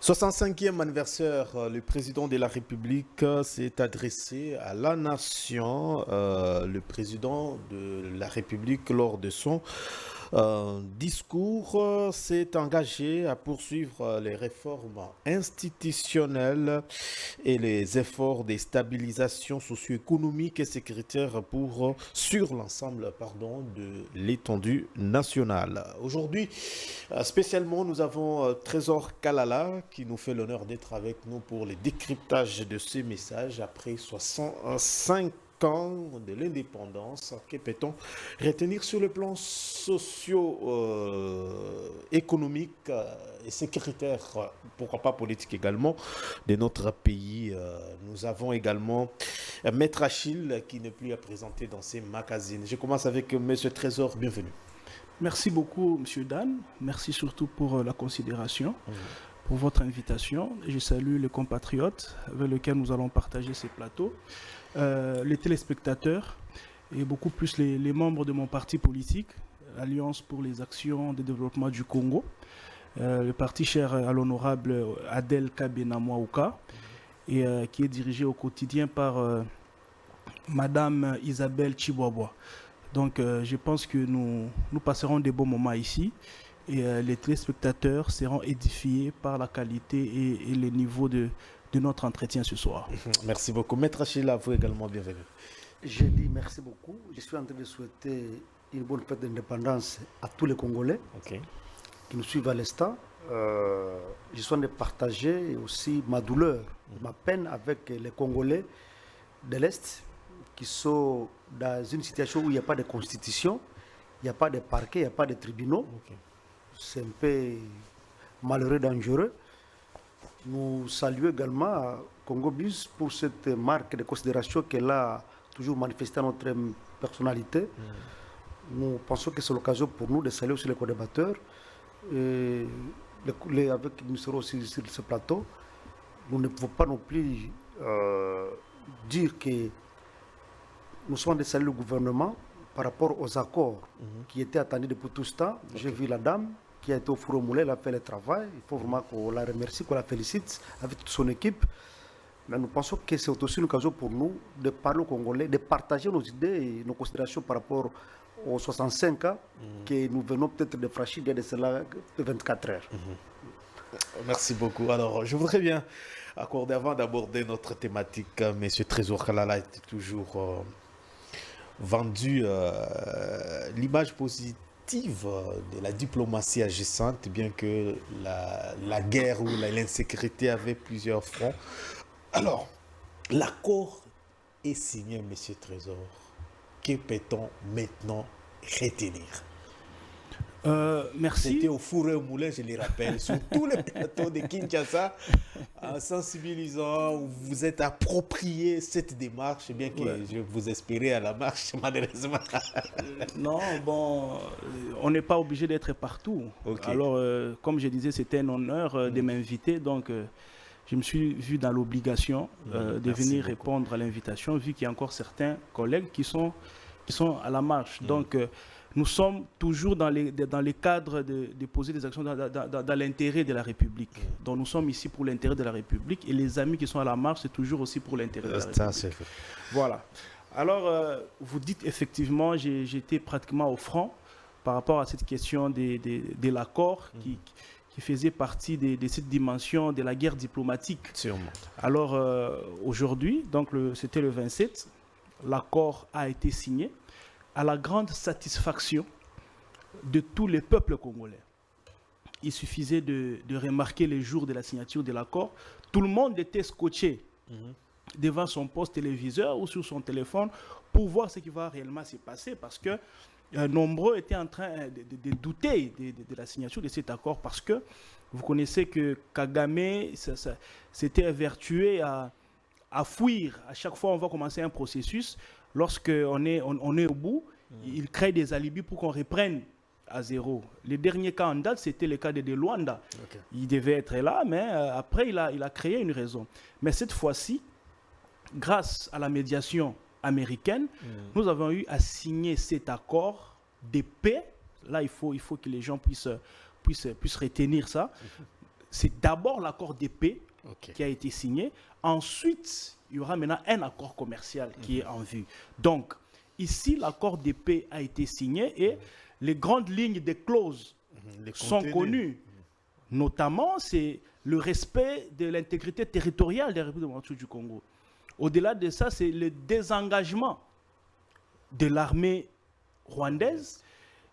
65e anniversaire, le président de la République s'est adressé à la nation. Le président de la République, lors de son discours, s'est engagé à poursuivre les réformes institutionnelles et les efforts de stabilisation socio-économique et sécuritaire sur l'ensemble de l'étendue nationale. Aujourd'hui, spécialement, nous avons Trésor Kalala qui nous fait l'honneur d'être avec nous pour le décryptage de ces messages après 65 ans de l'indépendance. Que peut-on retenir sur le plan socio-économique et sécuritaire, pourquoi pas politique également, de notre pays? Nous avons également Maître Achille qui n'est plus à présenter dans ces magazines. Je commence avec Monsieur Trésor, bienvenue. Merci beaucoup, Monsieur Dan. Merci surtout pour la considération, pour votre invitation. Je salue les compatriotes avec lesquels nous allons partager ces plateaux, les téléspectateurs et beaucoup plus les membres de mon parti politique, Alliance pour les actions de développement du Congo, le parti cher à l'honorable Adel Kabena-Mouaouka, et qui est dirigé au quotidien par Madame Isabelle Chiboaboa. Donc je pense que nous passerons des bons moments ici et les téléspectateurs seront édifiés par la qualité et le niveau de notre entretien ce soir. Merci beaucoup. Maître Achille, à vous également, bienvenue. Je dis merci beaucoup. Je suis en train de souhaiter une bonne fête d'indépendance à tous les Congolais qui nous suivent à l'instant. Je suis en train de partager aussi ma douleur, ma peine avec les Congolais de l'Est qui sont dans une situation où il n'y a pas de constitution, il n'y a pas de parquet, il n'y a pas de tribunaux. C'est un peu malheureux, dangereux. Nous saluons également Congo Bus pour cette marque de considération qu'elle a toujours manifestée à notre personnalité. Nous pensons que c'est l'occasion pour nous de saluer aussi les co-débatteurs. Avec nous serons aussi sur ce plateau. Nous ne pouvons pas non plus dire que nous sommes de saluer le gouvernement par rapport aux accords qui étaient attendus depuis tout ce temps. J'ai vu la dame qui a été au four au moulin, elle a fait le travail. Il faut vraiment qu'on la remercie, qu'on la félicite avec toute son équipe. Mais nous pensons que c'est aussi une occasion pour nous de parler aux Congolais, de partager nos idées et nos considérations par rapport aux 65 ans que nous venons peut-être de franchir il y a de cela 24 heures. Merci beaucoup. Alors, je voudrais bien accorder, avant d'aborder notre thématique, M. Trésor Kalala était toujours vendu l'image positive de la diplomatie agissante, bien que la guerre ou l'insécurité avait plusieurs fronts. Alors, l'accord est signé, M. Trésor. Que peut-on maintenant retenir? Merci. C'était au four et au moulin, je les rappelle, sur tous les plateaux de Kinshasa, en sensibilisant, vous vous êtes approprié cette démarche, bien que je vous espérais à la marche, malheureusement. Non, bon, on n'est pas obligé d'être partout. Alors, comme je disais, c'était un honneur de m'inviter, donc je me suis vu dans l'obligation de venir répondre à l'invitation, vu qu'il y a encore certains collègues qui sont à la marche. Donc, nous sommes toujours dans les cadres de poser des actions dans l'intérêt de la République. Donc nous sommes ici pour l'intérêt de la République et les amis qui sont à la marche, c'est toujours aussi pour l'intérêt de la République. Voilà. Alors, vous dites effectivement, j'étais pratiquement au front par rapport à cette question de l'accord qui faisait partie de cette dimension de la guerre diplomatique. Sûrement. Alors, aujourd'hui, donc c'était le 27, l'accord a été signé à la grande satisfaction de tous les peuples congolais. Il suffisait de remarquer les jours de la signature de l'accord. Tout le monde était scotché devant son poste téléviseur ou sur son téléphone pour voir ce qui va réellement se passer, parce que nombreux étaient en train de douter de la signature de cet accord, parce que vous connaissez que Kagame s'était évertué à fuir. À chaque fois on va commencer un processus, lorsqu'on est au bout, il crée des alibis pour qu'on reprenne à zéro. Le dernier cas en date, c'était le cas de Luanda. Il devait être là, mais après, il a créé une raison. Mais cette fois-ci, grâce à la médiation américaine, nous avons eu à signer cet accord de paix. Là, il faut que les gens puissent retenir ça. c'est d'abord l'accord de paix qui a été signé. Ensuite, il y aura maintenant un accord commercial qui est en vue. Donc, ici, l'accord de paix a été signé et les grandes lignes des clauses sont connues. Notamment, c'est le respect de l'intégrité territoriale des Républiques démocratiques du Congo. Au-delà de ça, c'est le désengagement de l'armée rwandaise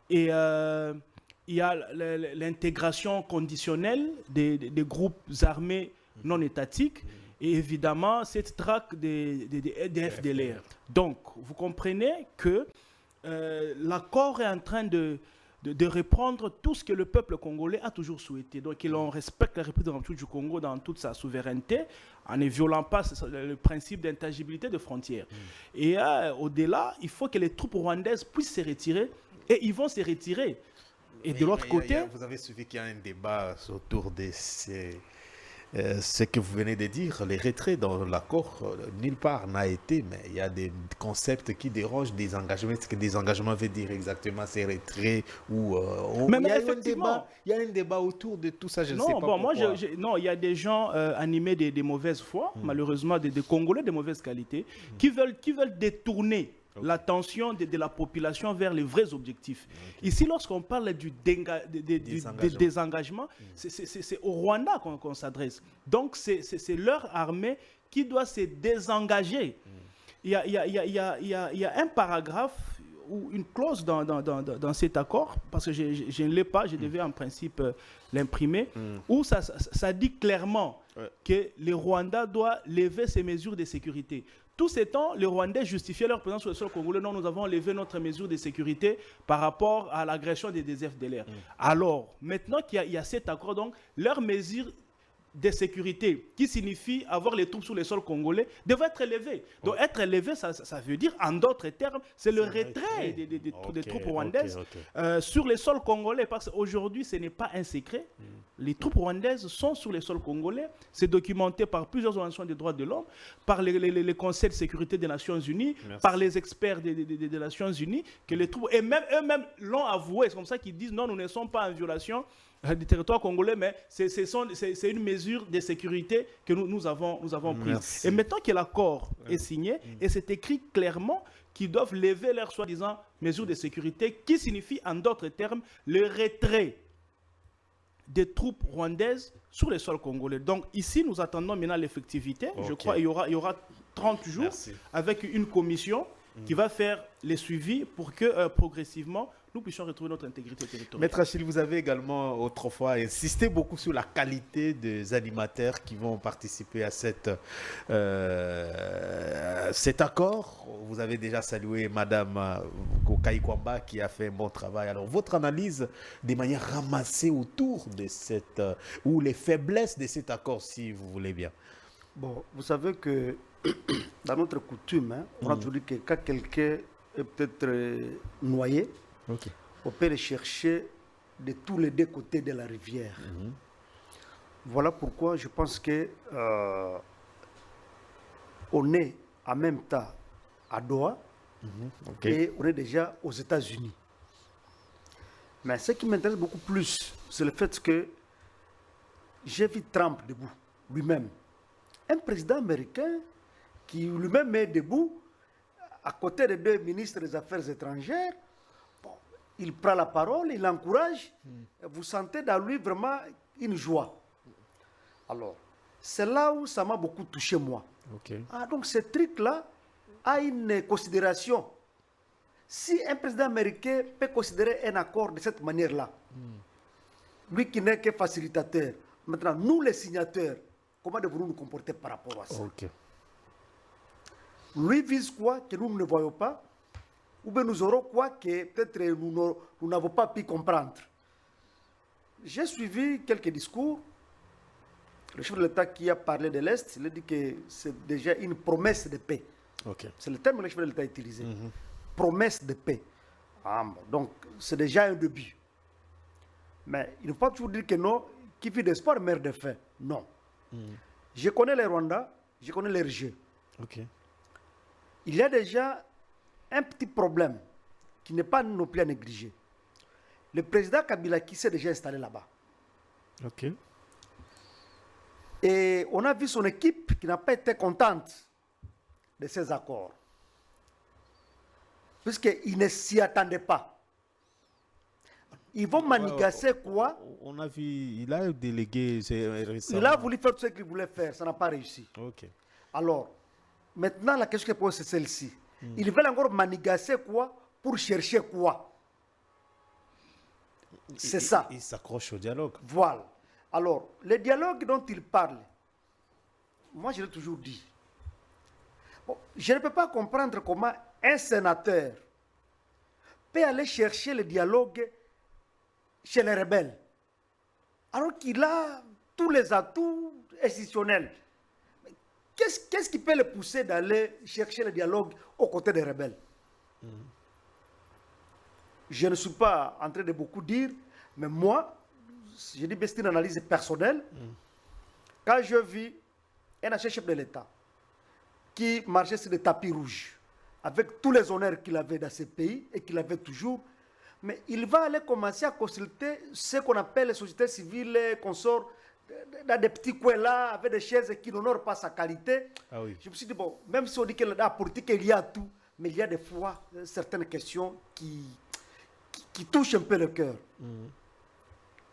et il y a l'intégration conditionnelle des groupes armés non étatiques et évidemment cette traque des FDLR. Donc, vous comprenez que l'accord est en train de reprendre tout ce que le peuple congolais a toujours souhaité. Donc, on respecte la République démocratique du Congo dans toute sa souveraineté, en ne violant pas le principe d'intangibilité de frontières. Et au-delà, il faut que les troupes rwandaises puissent se retirer, et ils vont se retirer. Et de l'autre côté... Vous avez suivi qu'il y a un débat autour de ce que vous venez de dire, les retraits dans l'accord, nulle part n'a été, mais il y a des concepts qui dérangent des engagements. Ce que des engagements veut dire exactement, ces retraits ou il y a un débat autour de tout ça, je ne sais pas pourquoi. Non, il y a des gens animés de mauvaise foi, malheureusement des Congolais de mauvaise qualité, qui veulent détourner l'attention de la population vers les vrais objectifs. Ici, lorsqu'on parle du désengagement, c'est au Rwanda qu'on s'adresse. Donc, c'est leur armée qui doit se désengager. Il y a un paragraphe ou une clause dans cet accord, parce que je ne l'ai pas, je devais en principe l'imprimer, où ça dit clairement que le Rwanda doit lever ses mesures de sécurité. Tout ce temps, les Rwandais justifiaient leur présence sur le sol congolais. Non, nous avons levé notre mesure de sécurité par rapport à l'agression des FDLR. Alors, maintenant qu'il y a cet accord, donc, leur mesure de sécurité, qui signifie avoir les troupes sur le sol congolais, devrait être élevée. Donc, être élevé, ça veut dire, en d'autres termes, c'est le retrait des troupes rwandaises sur le sol congolais. Parce qu'aujourd'hui, ce n'est pas un secret. Les troupes rwandaises sont sur le sol congolais. C'est documenté par plusieurs organisations des droits de l'homme, par les conseils de sécurité des Nations Unies, par les experts des Nations Unies, que les troupes, et même eux-mêmes l'ont avoué. C'est comme ça qu'ils disent non, nous ne sommes pas en violation du territoire congolais, mais c'est une mesure de sécurité que nous avons prise. Merci. Et maintenant que l'accord est signé, et c'est écrit clairement qu'ils doivent lever leurs soi-disant mesures de sécurité, qui signifie en d'autres termes le retrait des troupes rwandaises sur le sol congolais. Donc ici, nous attendons maintenant l'effectivité. Je crois qu'il y aura 30 jours avec une commission qui va faire les suivis pour que progressivement, nous puissions retrouver notre intégrité territoriale. Maître Achille, vous avez également autrefois insisté beaucoup sur la qualité des animateurs qui vont participer à cet accord. Vous avez déjà salué Madame Kokai Kwamba qui a fait un bon travail. Alors, votre analyse des manières ramassées autour de ou les faiblesses de cet accord, si vous voulez bien. Bon, vous savez que dans notre coutume, on a toujours dit que quand quelqu'un est peut-être noyé, on peut le chercher de tous les deux côtés de la rivière. Voilà pourquoi je pense que on est en même temps à Doha et on est déjà aux États-Unis. Mais ce qui m'intéresse beaucoup plus, c'est le fait que j'ai vu Trump debout, lui-même. Un président américain qui lui-même est debout, à côté des deux ministres des Affaires étrangères. Bon, il prend la parole, il encourage. Vous sentez dans lui vraiment une joie. Alors, c'est là où ça m'a beaucoup touché, moi. Donc, ce truc-là a une considération. Si un président américain peut considérer un accord de cette manière-là, lui qui n'est que facilitateur, maintenant, nous les signataires, comment devons-nous nous comporter par rapport à ça? Lui vise quoi que nous ne voyons pas, ou bien nous aurons quoi que peut-être nous n'avons pas pu comprendre. J'ai suivi quelques discours. Le chef de l'État qui a parlé de l'Est, il a dit que c'est déjà une promesse de paix. C'est le terme que le chef de l'État a utilisé. Promesse de paix. Donc, c'est déjà un début. Mais il ne faut pas toujours dire que non, qui vit d'espoir meurt de faim. Non. Je connais les Rwandais, je connais les jeux. Il y a déjà un petit problème qui n'est pas non plus à négliger. Le président Kabila qui s'est déjà installé là-bas. Et on a vu son équipe qui n'a pas été contente de ces accords. Puisqu'ils ne s'y attendaient pas. Ils vont manigasser quoi? On a vu, il a délégué récemment. Il a voulu faire tout ce qu'il voulait faire, ça n'a pas réussi. Ok. Alors, maintenant la question que pose c'est celle-ci. Ils veulent encore manigasser quoi pour chercher quoi? C'est ça. Il s'accroche au dialogue. Voilà. Alors, le dialogue dont il parle, moi je l'ai toujours dit. Bon, je ne peux pas comprendre comment un sénateur peut aller chercher le dialogue chez les rebelles, alors qu'il a tous les atouts institutionnels. Qu'est-ce qui peut le pousser d'aller chercher le dialogue aux côtés des rebelles? Je ne suis pas en train de beaucoup dire, mais moi, je dis bien c'est une analyse personnelle. Quand je vis un ancien chef de l'État qui marchait sur des tapis rouges, avec tous les honneurs qu'il avait dans ce pays et qu'il avait toujours, mais il va aller commencer à consulter ce qu'on appelle les sociétés civiles, consorts, dans des petits coins là, avec des chaises qui n'honorent pas sa qualité. Ah oui. Je me suis dit, bon, même si on dit que dans la politique, il y a tout, mais il y a des fois certaines questions qui touchent un peu le cœur.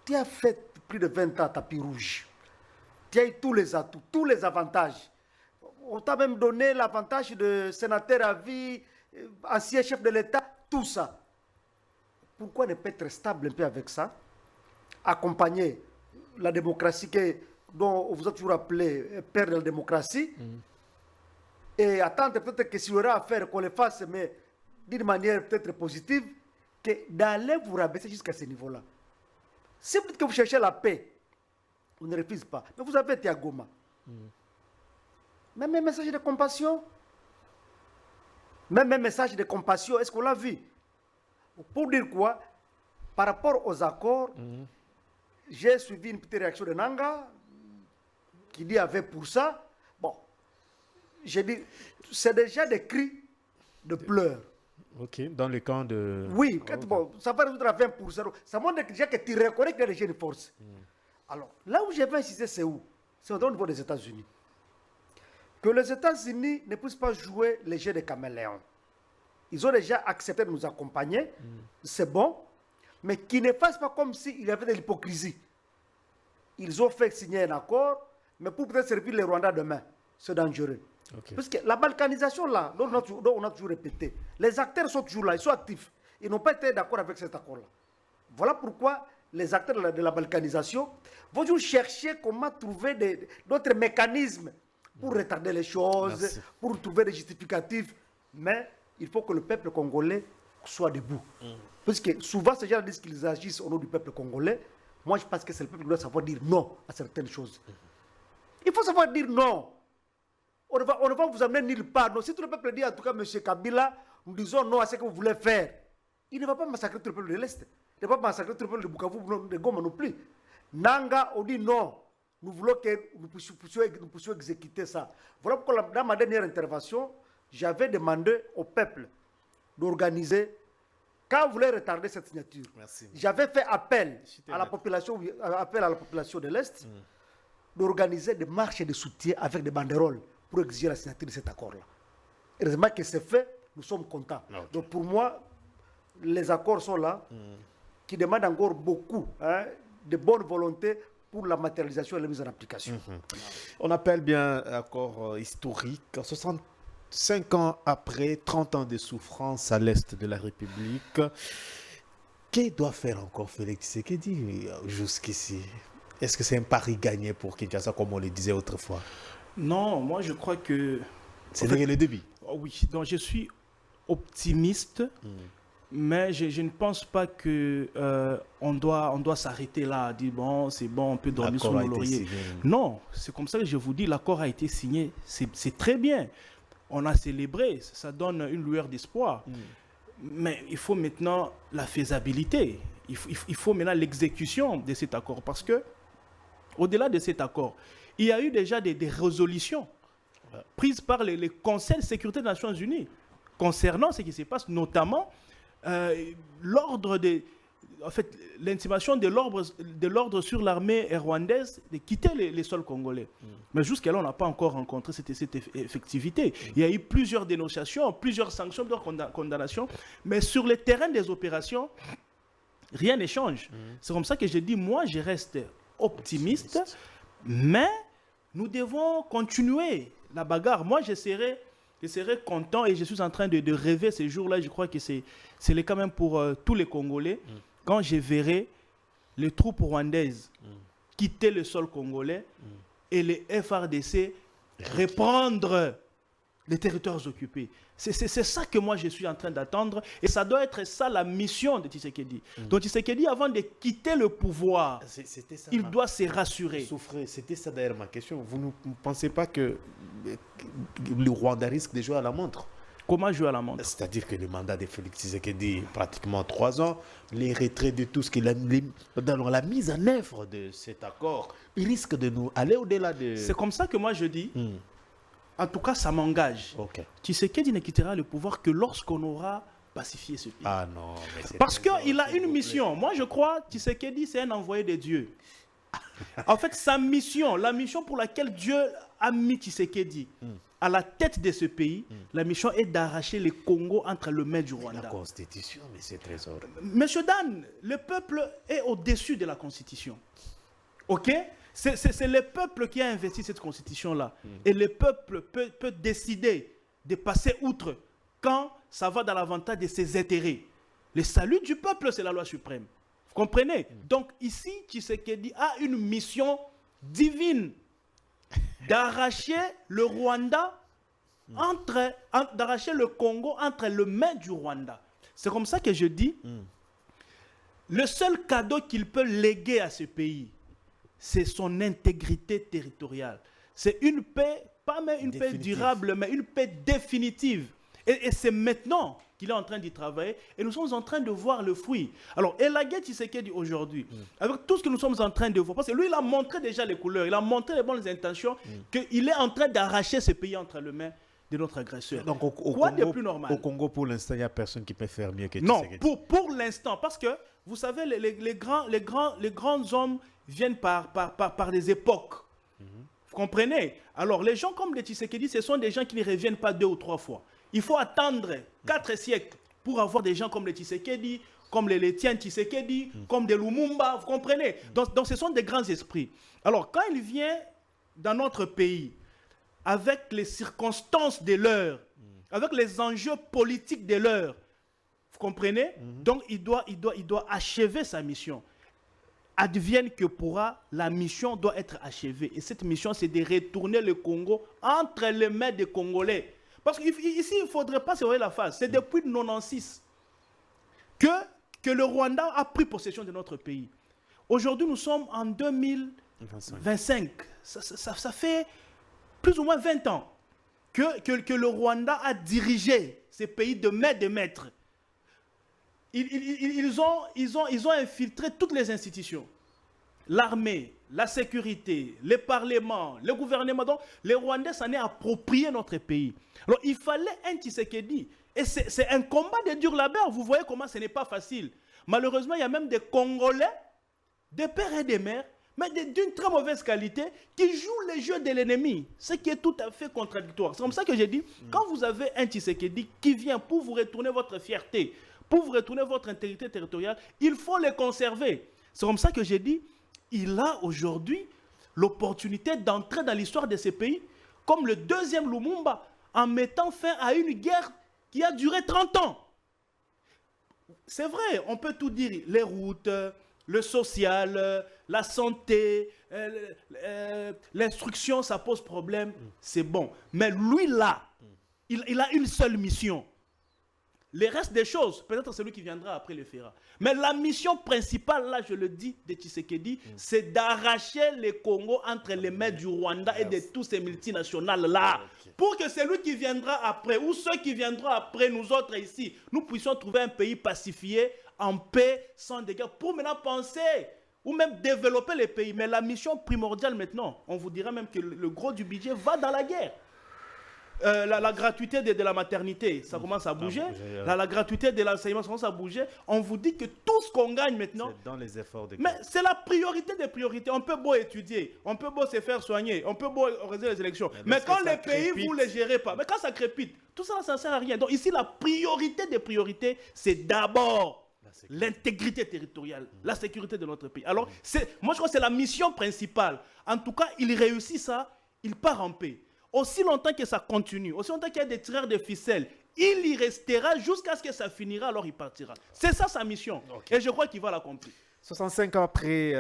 Tu as fait plus de 20 ans à tapis rouge. Tu as eu tous les atouts, tous les avantages. On t'a même donné l'avantage de sénateur à vie, ancien chef de l'État, tout ça. Pourquoi ne pas être stable un peu avec ça? Accompagner la démocratie dont on vous a toujours appelé père de la démocratie. Et attendre peut-être que s'il y aura à faire qu'on le fasse, mais d'une manière peut-être positive, que d'aller vous rabaisser jusqu'à ce niveau-là. Si vous dites que vous cherchez la paix, on ne refuse pas. Mais vous avez été à Goma. Même un message de compassion. Même un message de compassion, est-ce qu'on l'a vu? Pour dire quoi? Par rapport aux accords, j'ai suivi une petite réaction de Nanga qui dit avait pour ça. Bon, j'ai dit, c'est déjà des cris de pleurs. Ok, dans le camp de... Oui, bon, ça va résoudre à 20%. Ça montre déjà que tu reconnais qu'il y a déjà une force. Alors, là où je vais insister, c'est où? C'est au niveau des États-Unis. Que les États-Unis ne puissent pas jouer les jeux des caméléons. Ils ont déjà accepté de nous accompagner, c'est bon, mais qu'ils ne fassent pas comme s'il y avait de l'hypocrisie. Ils ont fait signer un accord, mais pour peut-être servir les Rwandais demain, c'est dangereux. Okay. Parce que la balkanisation là, dont on a toujours répété, les acteurs sont toujours là, ils sont actifs. Ils n'ont pas été d'accord avec cet accord-là. Voilà pourquoi les acteurs de la balkanisation vont toujours chercher comment trouver d'autres mécanismes pour retarder les choses, merci, pour trouver des justificatifs. Mais il faut que le peuple congolais soit debout. Parce que souvent, ces gens disent qu'ils agissent au nom du peuple congolais. Moi, je pense que c'est le peuple qui doit savoir dire non à certaines choses. Il faut savoir dire non. On ne va vous amener nulle part. Non, si tout le peuple dit, en tout cas, M. Kabila, nous disons non à ce que vous voulez faire, il ne va pas massacrer tout le peuple de l'Est. Il ne va pas massacrer tout le peuple de Bukavu, de Goma non plus. Nanga, on dit non. Nous voulons que nous puissions exécuter ça. Voilà pourquoi, dans ma dernière intervention, j'avais demandé au peuple d'organiser, quand vous voulez retarder cette signature, j'avais fait appel à la population de l'Est d'organiser des marches de soutien avec des banderoles pour exiger la signature de cet accord-là. Heureusement que c'est fait, nous sommes contents. Okay. Donc pour moi, les accords sont là, qui demandent encore beaucoup de bonne volonté pour la matérialisation et la mise en application. On appelle bien accord historique. 65 ans après, 30 ans de souffrance à l'est de la République. Que doit faire encore Félix Tshisekedi jusqu'ici? Est-ce que c'est un pari gagné pour Kinshasa, comme on le disait autrefois? Non, moi je crois que... C'est le début. Oui, donc je suis optimiste, mais je ne pense pas que on doit s'arrêter là, dire bon, c'est bon, on peut dormir sur nos lauriers. Non, c'est comme ça que je vous dis, l'accord a été signé, c'est très bien. On a célébré, ça donne une lueur d'espoir. Mais il faut maintenant la faisabilité. Il faut maintenant l'exécution de cet accord. Parce que, au-delà de cet accord, il y a eu déjà des résolutions prises par les conseils de sécurité des Nations Unies concernant ce qui se passe, notamment l'ordre en fait, l'intimation de l'ordre sur l'armée rwandaise de quitter les sols congolais. Mais jusqu'à là, on n'a pas encore rencontré cette effectivité. Il y a eu plusieurs dénonciations, plusieurs sanctions, plusieurs condamnations, mais sur le terrain des opérations, rien ne change. C'est comme ça que je dis, moi, je reste optimiste, mais nous devons continuer la bagarre. Moi, je serais content et je suis en train de rêver ces jours-là. Je crois que c'est quand même pour tous les Congolais. Quand je verrai les troupes rwandaises quitter le sol congolais et les FRDC reprendre les territoires occupés. C'est ça que moi je suis en train d'attendre et ça doit être ça la mission de Tshisekedi. Donc Tshisekedi, avant de quitter le pouvoir, il doit se rassurer. C'était ça d'ailleurs ma question. Vous ne pensez pas que le Rwanda risque de jouer à la montre? Comment jouer à la montre? C'est-à-dire que le mandat de Félix Tshisekedi, pratiquement 3 ans, les retraits de tout ce qu'il a dans la mise en œuvre de cet accord, il risque de nous aller au-delà de... C'est comme ça que moi je dis, en tout cas ça m'engage. Tshisekedi ne quittera le pouvoir que lorsqu'on aura pacifié ce pays. Ah non, mais c'est parce qu'il a une mission. Moi je crois que Tshisekedi c'est un envoyé de Dieu. En fait, sa mission, la mission pour laquelle Dieu a mis Tshisekedi à la tête de ce pays, la mission est d'arracher le Congo entre les mains du Rwanda. La Constitution, mais c'est très horrible. Monsieur Dan, le peuple est au-dessus de la Constitution. Ok? C'est le peuple qui a investi cette Constitution-là. Et le peuple peut décider de passer outre quand ça va dans l'avantage de ses intérêts. Le salut du peuple, c'est la loi suprême. Vous comprenez? Donc ici, Tshisekedi a une mission divine d'arracher le Rwanda d'arracher le Congo entre les mains du Rwanda. C'est comme ça que je dis, le seul cadeau qu'il peut léguer à ce pays, c'est son intégrité territoriale. C'est une paix, pas même une paix durable, mais une paix définitive. Et c'est maintenant qu'il est en train d'y travailler et nous sommes en train de voir le fruit. Alors, Elagé Tshisekedi aujourd'hui, avec tout ce que nous sommes en train de voir, parce que lui, il a montré déjà les couleurs, il a montré les bonnes intentions, qu'il est en train d'arracher ce pays entre les mains de notre agresseur. Donc, quoi Congo, de plus normal? Au Congo, pour l'instant, il n'y a personne qui peut faire mieux que Tshisekedi. Non, pour l'instant, parce que, vous savez, les grands hommes viennent par des époques. Vous comprenez? Alors, les gens comme les Tshisekedi, ce sont des gens qui ne reviennent pas 2 ou 3 fois. Il faut attendre 4 siècles pour avoir des gens comme les Tshisekedi, comme les Etienne Tshisekedi, comme des Lumumba, vous comprenez? Donc ce sont des grands esprits. Alors quand il vient dans notre pays, avec les circonstances de l'heure, avec les enjeux politiques de l'heure, vous comprenez? Donc il doit achever sa mission. Advienne que pourra, la mission doit être achevée. Et cette mission, c'est de retourner le Congo entre les mains des Congolais. Parce qu'ici, il ne faudrait pas se voir la face. C'est depuis 1996 que le Rwanda a pris possession de notre pays. Aujourd'hui, nous sommes en 2025. Ça fait plus ou moins 20 ans que le Rwanda a dirigé ces pays de maître. Ils ont infiltré toutes les institutions. L'armée, la sécurité, les parlements, le gouvernement. Donc, les Rwandais s'en est approprié notre pays. Alors, il fallait un Tshisekedi. Et c'est un combat de dur labeur. Vous voyez comment ce n'est pas facile. Malheureusement, il y a même des Congolais, des pères et des mères, mais d'une très mauvaise qualité, qui jouent les jeux de l'ennemi. Ce qui est tout à fait contradictoire. C'est comme ça que j'ai dit, quand vous avez un Tshisekedi qui vient pour vous retourner votre fierté, pour vous retourner votre intégrité territoriale, il faut les conserver. C'est comme ça que j'ai dit, il a aujourd'hui l'opportunité d'entrer dans l'histoire de ces pays comme le deuxième Lumumba en mettant fin à une guerre qui a duré 30 ans. C'est vrai, on peut tout dire, les routes, le social, la santé, l'instruction, ça pose problème, c'est bon. Mais lui là, il a une seule mission. Les restes des choses, peut-être c'est lui qui viendra après le fera. Mais la mission principale, là, je le dis, de Tshisekedi, c'est d'arracher le Congo entre les mains du Rwanda et de tous ces multinationales-là. Pour que celui qui viendra après, ou ceux qui viendront après nous autres ici, nous puissions trouver un pays pacifié, en paix, sans dégâts, pour maintenant penser, ou même développer les pays. Mais la mission primordiale maintenant, on vous dira même que le gros du budget va dans la guerre. La gratuité de la maternité, ça commence à bouger. La gratuité de l'enseignement, ça commence à bouger. On vous dit que tout ce qu'on gagne maintenant... C'est dans les efforts de... Mais c'est la priorité des priorités. On peut beau étudier, on peut beau se faire soigner, on peut beau organiser les élections. Mais quand les pays, vous ne les gérez pas, mais quand ça crépite, tout ça, ça ne sert à rien. Donc ici, la priorité des priorités, c'est d'abord l'intégrité territoriale, la sécurité de notre pays. Alors, moi, je crois que c'est la mission principale. En tout cas, il réussit ça, il part en paix. Aussi longtemps que ça continue, aussi longtemps qu'il y a des tireurs de ficelles, il y restera jusqu'à ce que ça finira, alors il partira. C'est ça sa mission. Okay. Et je crois qu'il va l'accomplir. 65 ans après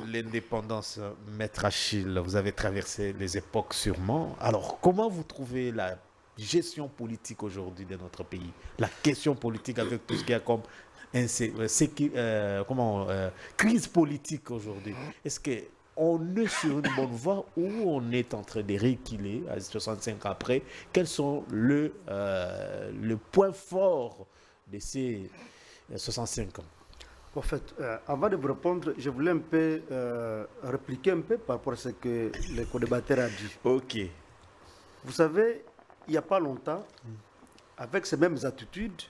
l'indépendance, Maître Achille, vous avez traversé les époques sûrement. Alors, comment vous trouvez la gestion politique aujourd'hui de notre pays? La question politique avec tout ce qu'il y a comme crise politique aujourd'hui. Est-ce qu'on est sur une bonne voie ou on est en train de rééquilibrer à 65 ans après? Quels sont le point fort de ces 65 ans? En fait, avant de vous répondre, je voulais un peu répliquer un peu par rapport à ce que le co-débatteur a dit. Ok. Vous savez, il n'y a pas longtemps, avec ces mêmes attitudes,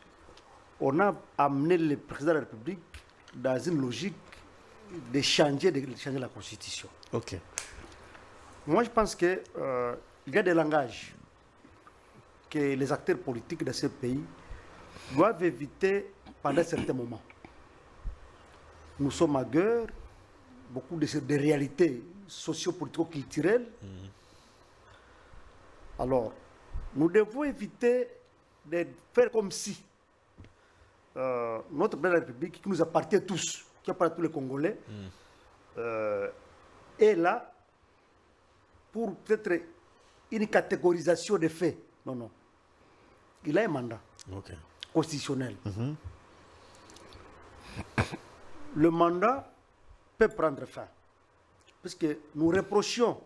on a amené le président de la République dans une logique de changer la Constitution. Ok. Moi, je pense qu'il y a des langages que les acteurs politiques de ce pays doivent éviter pendant certains moments. Nous sommes à guerre, beaucoup de réalités socio-politico-culturelles. Alors, nous devons éviter de faire comme si notre président de la République, qui nous appartient tous, qui appartient à tous les Congolais, est là pour peut-être une catégorisation des faits. Non, non. Il a un mandat constitutionnel. Le mandat peut prendre fin. Parce que nous reprochions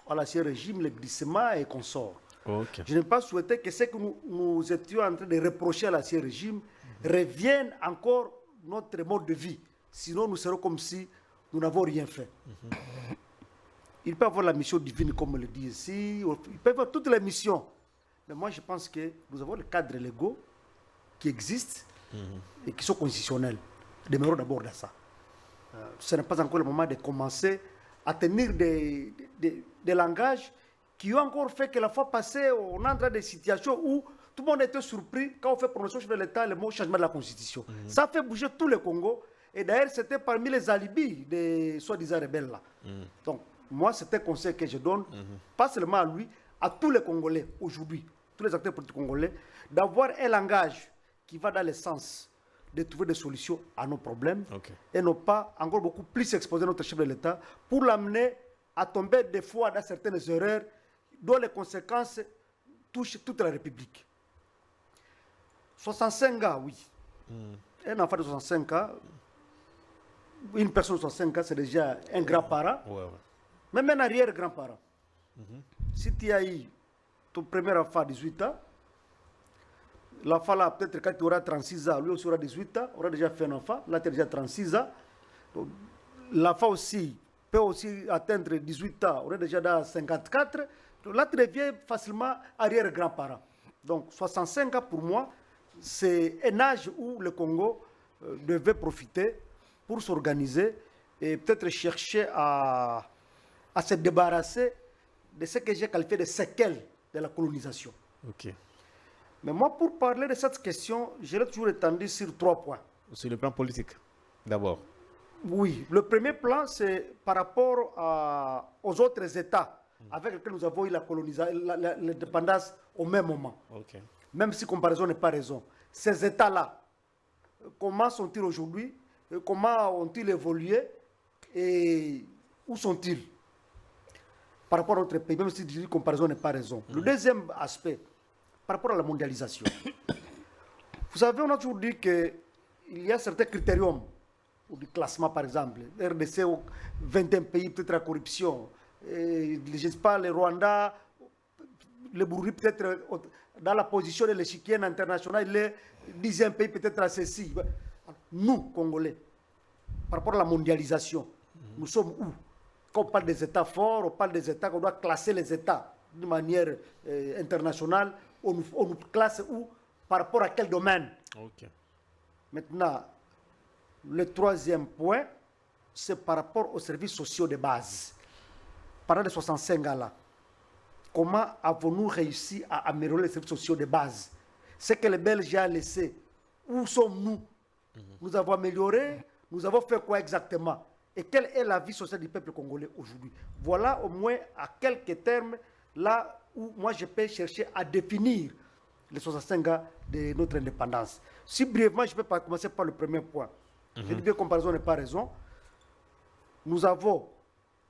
à l'ancien régime le glissement et consorts. Je n'ai pas souhaité que ce que nous étions en train de reprocher à l'ancien régime revienne encore notre mode de vie. Sinon, nous serons comme si nous n'avons rien fait. Il peut avoir la mission divine, comme on le dit ici. Il peut avoir toutes les missions. Mais moi, je pense que nous avons les cadres légaux qui existent et qui sont constitutionnels. Demeurons d'abord dans ça. Ce n'est pas encore le moment de commencer à tenir des langages qui ont encore fait que la fois passée, on entre dans des situations où tout le monde était surpris quand on fait prononcer au chef de l'État le mot changement de la Constitution. Ça fait bouger tout le Congo. Et d'ailleurs, c'était parmi les alibis des soi-disant rebelles là. Donc, moi, c'est un conseil que je donne, pas seulement à lui, à tous les Congolais aujourd'hui, tous les acteurs politiques congolais, d'avoir un langage qui va dans le sens de trouver des solutions à nos problèmes et non pas encore beaucoup plus exposer notre chef de l'État pour l'amener à tomber des fois dans certaines erreurs dont les conséquences touchent toute la République. 65 ans, oui. Un enfant de 65 ans, une personne de 65 ans, c'est déjà un grand-parent, même un arrière-grand-parent. Si tu as eu ton premier enfant à 18 ans, l'enfant là, peut-être quand tu auras 36 ans, lui aussi aura 18 ans, aura déjà fait un enfant, là tu as déjà 36 ans. L'enfant aussi peut aussi atteindre 18 ans, aura déjà dans 54. Donc là tu deviens facilement arrière-grand-parent. Donc 65 ans pour moi, c'est un âge où le Congo devait profiter pour s'organiser et peut-être chercher à se débarrasser de ce que j'ai qualifié de séquelles de la colonisation. Mais moi, pour parler de cette question, je l'ai toujours étendu sur 3 points. Sur le plan politique, d'abord. Oui, le premier plan, c'est par rapport aux autres États avec lesquels nous avons eu l'indépendance au même moment. Même si comparaison n'est pas raison. Ces États-là, comment sont-ils aujourd'hui? Comment ont-ils évolué? Et où sont-ils par rapport à notre pays? Même si comparaison n'est pas raison. Le deuxième aspect, par rapport à la mondialisation. Vous savez, on a toujours dit qu'il y a certains critériums, ou du classement par exemple. RDC, 21 pays, peut-être la corruption. Et, je ne sais pas, le Rwanda, le Burundi, peut-être dans la position de l'échiquier international, il est 10e pays, peut-être à ceci. Nous, Congolais, par rapport à la mondialisation, nous sommes où? Quand on parle des États forts, on parle des États qu'on doit classer les États. d'une manière internationale, on nous classe où, par rapport à quel domaine. Ok. Maintenant, le troisième point, c'est par rapport aux services sociaux de base. Pendant les 65 ans là, comment avons-nous réussi à améliorer les services sociaux de base? Ce que les Belges ont laissé, où sommes-nous? Nous avons amélioré, nous avons fait quoi exactement? Et quelle est la vie sociale du peuple congolais aujourd'hui? Voilà au moins à quelques termes là où moi je peux chercher à définir les 65 ans de notre indépendance. Si brièvement, je peux commencer par le premier point. Je dis bien comparaison n'est pas raison. Nous avons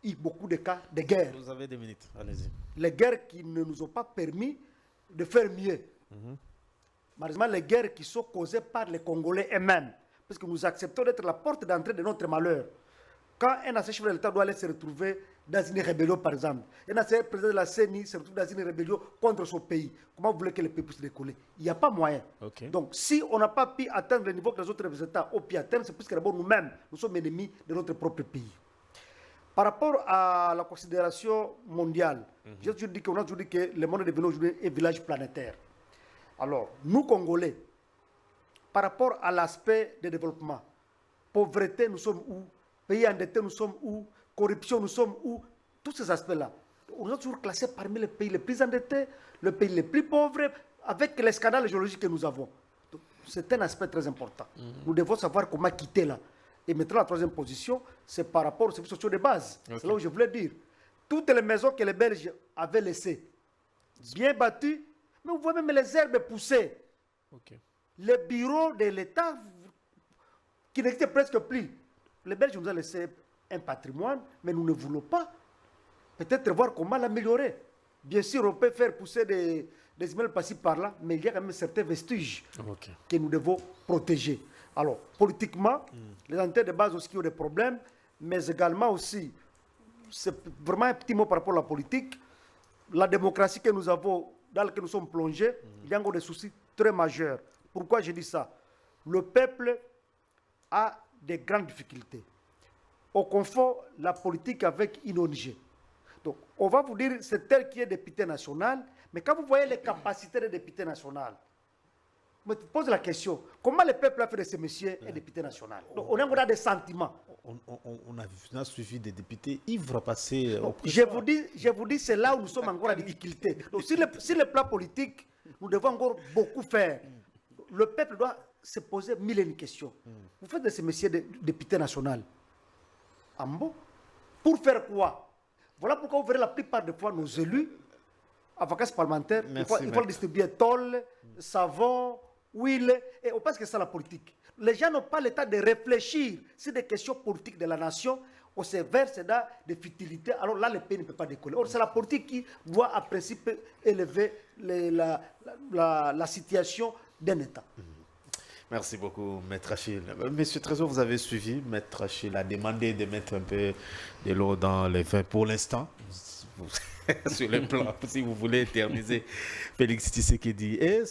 eu beaucoup de cas de guerre. Vous avez 2 minutes, allez-y. Les guerres qui ne nous ont pas permis de faire mieux. Malheureusement, les guerres qui sont causées par les Congolais eux-mêmes. Parce que nous acceptons d'être la porte d'entrée de notre malheur. Quand un ancien chef de l'État doit aller se retrouver dans une rébellion, par exemple, un ancien président de la CENI se retrouve dans une rébellion contre son pays, comment vous voulez que le pays puisse décoller? Il n'y a pas moyen. Ok. Donc, si on n'a pas pu atteindre le niveau que les autres représentants ont pu atteindre, c'est parce que d'abord nous-mêmes, nous sommes ennemis de notre propre pays. Par rapport à la considération mondiale, j'ai toujours dit qu'on a toujours dit que le monde est devenu aujourd'hui un village planétaire. Alors, nous, Congolais, par rapport à l'aspect de développement, pauvreté, nous sommes où? Pays endetté, nous sommes où? Corruption, nous sommes où? Tous ces aspects-là. On est toujours classés parmi les pays les plus endettés, les pays les plus pauvres, avec les scandales géologiques que nous avons. C'est un aspect très important. Nous devons savoir comment quitter là. Et maintenant, la troisième position, c'est par rapport aux services sociaux de base. Okay. C'est là où je voulais dire. Toutes les maisons que les Belges avaient laissées, bien bâties, mais vous voyez même les herbes pousser. Ok. Les bureaux de l'État qui n'existaient presque plus. Les Belges nous ont laissé un patrimoine, mais nous ne voulons pas peut-être voir comment l'améliorer. Bien sûr, on peut faire pousser des immeubles par-ci par-là, mais il y a quand même certains vestiges que nous devons protéger. Alors, politiquement, les entités de base aussi ont des problèmes, mais également aussi, c'est vraiment un petit mot par rapport à la politique, la démocratie que nous avons, dans laquelle nous sommes plongés, il y a encore des soucis très majeurs. Pourquoi je dis ça? Le peuple a des grandes difficultés. On confond la politique avec une ONG. Donc, on va vous dire, c'est tel qui est député national, mais quand vous voyez les capacités des députés nationaux, je me pose la question, comment le peuple a fait de ce monsieur un député national? Donc, on a des sentiments. On a suivi des députés ivres passer au Je vous dis, c'est là où nous sommes encore en difficulté. Donc, sur le plan politique, nous devons encore beaucoup faire. Le peuple doit se poser mille et une questions. Vous faites de ce monsieur député national. En bon, pour faire quoi? Voilà pourquoi vous verrez la plupart des fois nos élus, à vacances parlementaires, il faut distribuer tôle, savon, huile, et on pense que c'est la politique. Les gens n'ont pas le temps de réfléchir sur des questions politiques de la nation, on se verse dans des futilités, alors là le pays ne peut pas décoller. Or c'est la politique qui doit en principe élever la situation d'un État. Merci beaucoup, Maître Achille. Monsieur Trésor, vous avez suivi. Maître Achille a demandé de mettre un peu de l'eau dans les vins pour l'instant. Sur le plan, si vous voulez éterniser Félix Tshisekedi. Et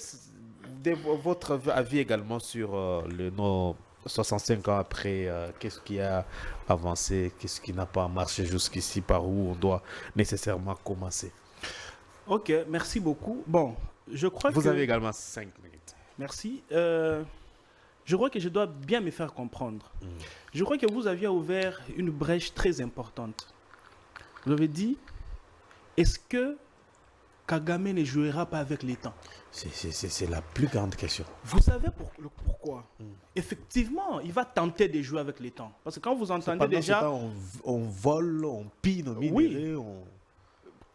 votre avis également sur nos 65 ans après, qu'est-ce qui a avancé, qu'est-ce qui n'a pas marché jusqu'ici, par où on doit nécessairement commencer. Ok, merci beaucoup. Bon, je crois que... Vous avez également 5 minutes. Merci. Je crois que je dois bien me faire comprendre. Je crois que vous aviez ouvert une brèche très importante. Vous avez dit, est-ce que Kagame ne jouera pas avec les temps? C'est la plus grande question. Vous savez pourquoi? Effectivement, il va tenter de jouer avec les temps. Parce que quand vous entendez déjà... Temps, on vole, on pille nos minéraux, oui.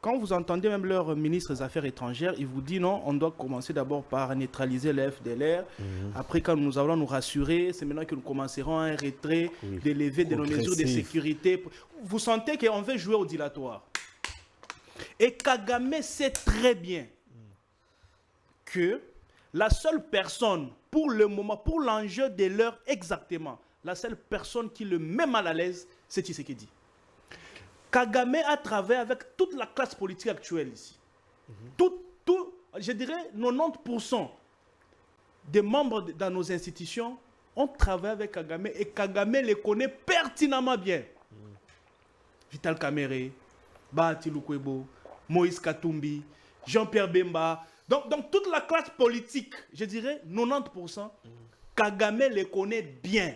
Quand vous entendez même leur ministre des Affaires étrangères, il vous dit non, on doit commencer d'abord par neutraliser les FDLR. Après, quand nous allons nous rassurer, c'est maintenant que nous commencerons un retrait, d'élever de nos mesures de sécurité. Vous sentez qu'on veut jouer au dilatoire. Et Kagame sait très bien que la seule personne, pour le moment, pour l'enjeu de l'heure exactement, la seule personne qui le met mal à l'aise, c'est Tshisekedi. Kagame a travaillé avec toute la classe politique actuelle ici. Je dirais 90% des membres dans nos institutions ont travaillé avec Kagame et Kagame les connaît pertinemment bien. Vital Kamerhe, Bahati Lukwebo, Moïse Katumbi, Jean-Pierre Bemba. Donc toute la classe politique, je dirais 90%, Kagame les connaît bien.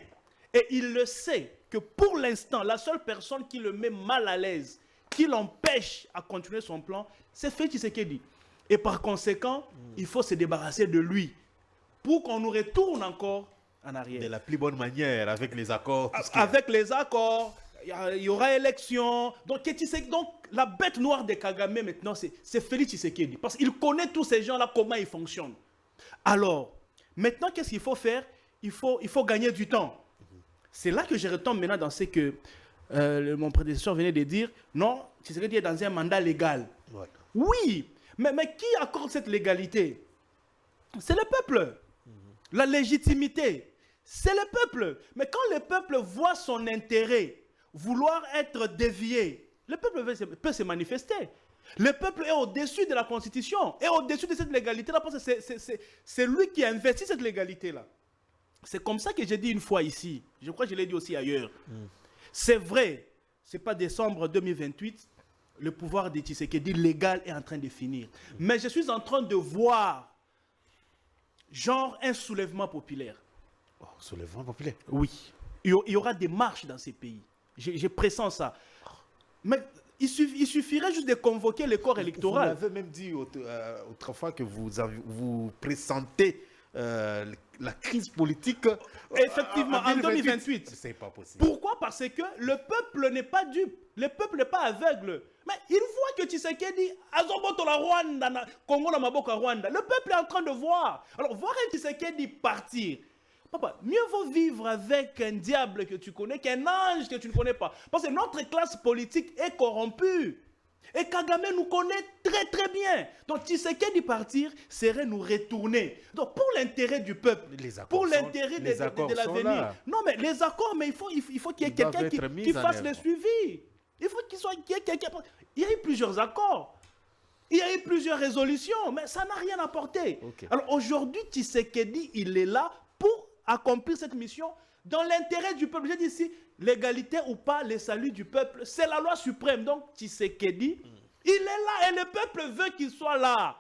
Et il le sait que pour l'instant, la seule personne qui le met mal à l'aise, qui l'empêche à continuer son plan, c'est Félix Tshisekedi. Et par conséquent, il faut se débarrasser de lui pour qu'on nous retourne encore en arrière. De la plus bonne manière, avec les accords. Avec les accords, il y aura élection. Donc la bête noire de Kagame maintenant, c'est Félix Tshisekedi. Parce qu'il connaît tous ces gens-là, comment ils fonctionnent. Alors, maintenant, qu'est-ce qu'il faut faire? Il faut gagner du temps. C'est là que je retombe maintenant dans ce que mon prédécesseur venait de dire. Non, Tshisekedi est dans un mandat légal. Ouais. Oui, mais qui accorde cette légalité? C'est le peuple. La légitimité, c'est le peuple. Mais quand le peuple voit son intérêt vouloir être dévié, le peuple peut se manifester. Le peuple est au-dessus de la Constitution, est au-dessus de cette légalité-là, parce que c'est lui qui a investi cette légalité-là. C'est comme ça que j'ai dit une fois ici, je crois que je l'ai dit aussi ailleurs. C'est vrai, ce n'est pas décembre 2028, le pouvoir de Tshisekedi légal est en train de finir. Mais je suis en train de voir genre un soulèvement populaire. Oh, soulèvement populaire. Oui. Il y aura des marches dans ces pays. Je pressens ça. Mais il suffirait juste de convoquer le corps électoral. Vous l'avez même dit autrefois que vous pressentez la crise politique. Effectivement, en 2028. C'est pas possible. Pourquoi? Parce que le peuple n'est pas dupe. Le peuple n'est pas aveugle. Mais il voit que Tshisekedi, Azoboto la Rwanda, Congo la Maboka Rwanda. Le peuple est en train de voir. Alors, voir un Tshisekedi partir. Papa, mieux vaut vivre avec un diable que tu connais qu'un ange que tu ne connais pas. Parce que notre classe politique est corrompue. Et Kagame nous connaît très très bien. Donc Tshisekedi partir serait nous retourner. Donc pour l'intérêt du peuple, pour l'intérêt de l'avenir. Non mais les accords, mais il faut qu'il y ait quelqu'un qui fasse le suivi. Il faut qu'il y ait quelqu'un. Il y a eu plusieurs accords. Il y a eu plusieurs résolutions, mais ça n'a rien apporté. Okay. Alors aujourd'hui, Tshisekedi, il est là pour accomplir cette mission dans l'intérêt du peuple. J'ai dit ici, l'égalité ou pas, le salut du peuple, c'est la loi suprême. Donc Tshisekedi, il est là et le peuple veut qu'il soit là.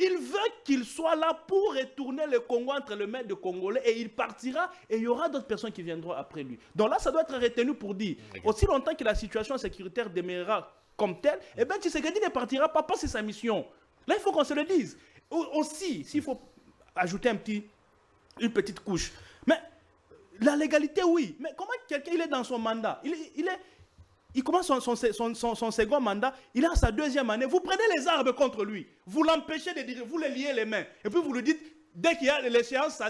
Il veut qu'il soit là pour retourner le Congo entre les mains des Congolais et il partira et il y aura d'autres personnes qui viendront après lui. Donc là, ça doit être retenu pour dire, aussi longtemps que la situation sécuritaire demeurera comme telle, eh bien Tshisekedi ne partira pas, c'est sa mission. Là, il faut qu'on se le dise. Aussi, s'il faut ajouter une petite couche, mais la légalité, oui. Mais comment quelqu'un il est dans son mandat? Il commence son second mandat, il est à sa deuxième année. Vous prenez les armes contre lui. Vous l'empêchez de dire, vous le liez les mains. Et puis vous lui dites, dès qu'il y a l'échéance,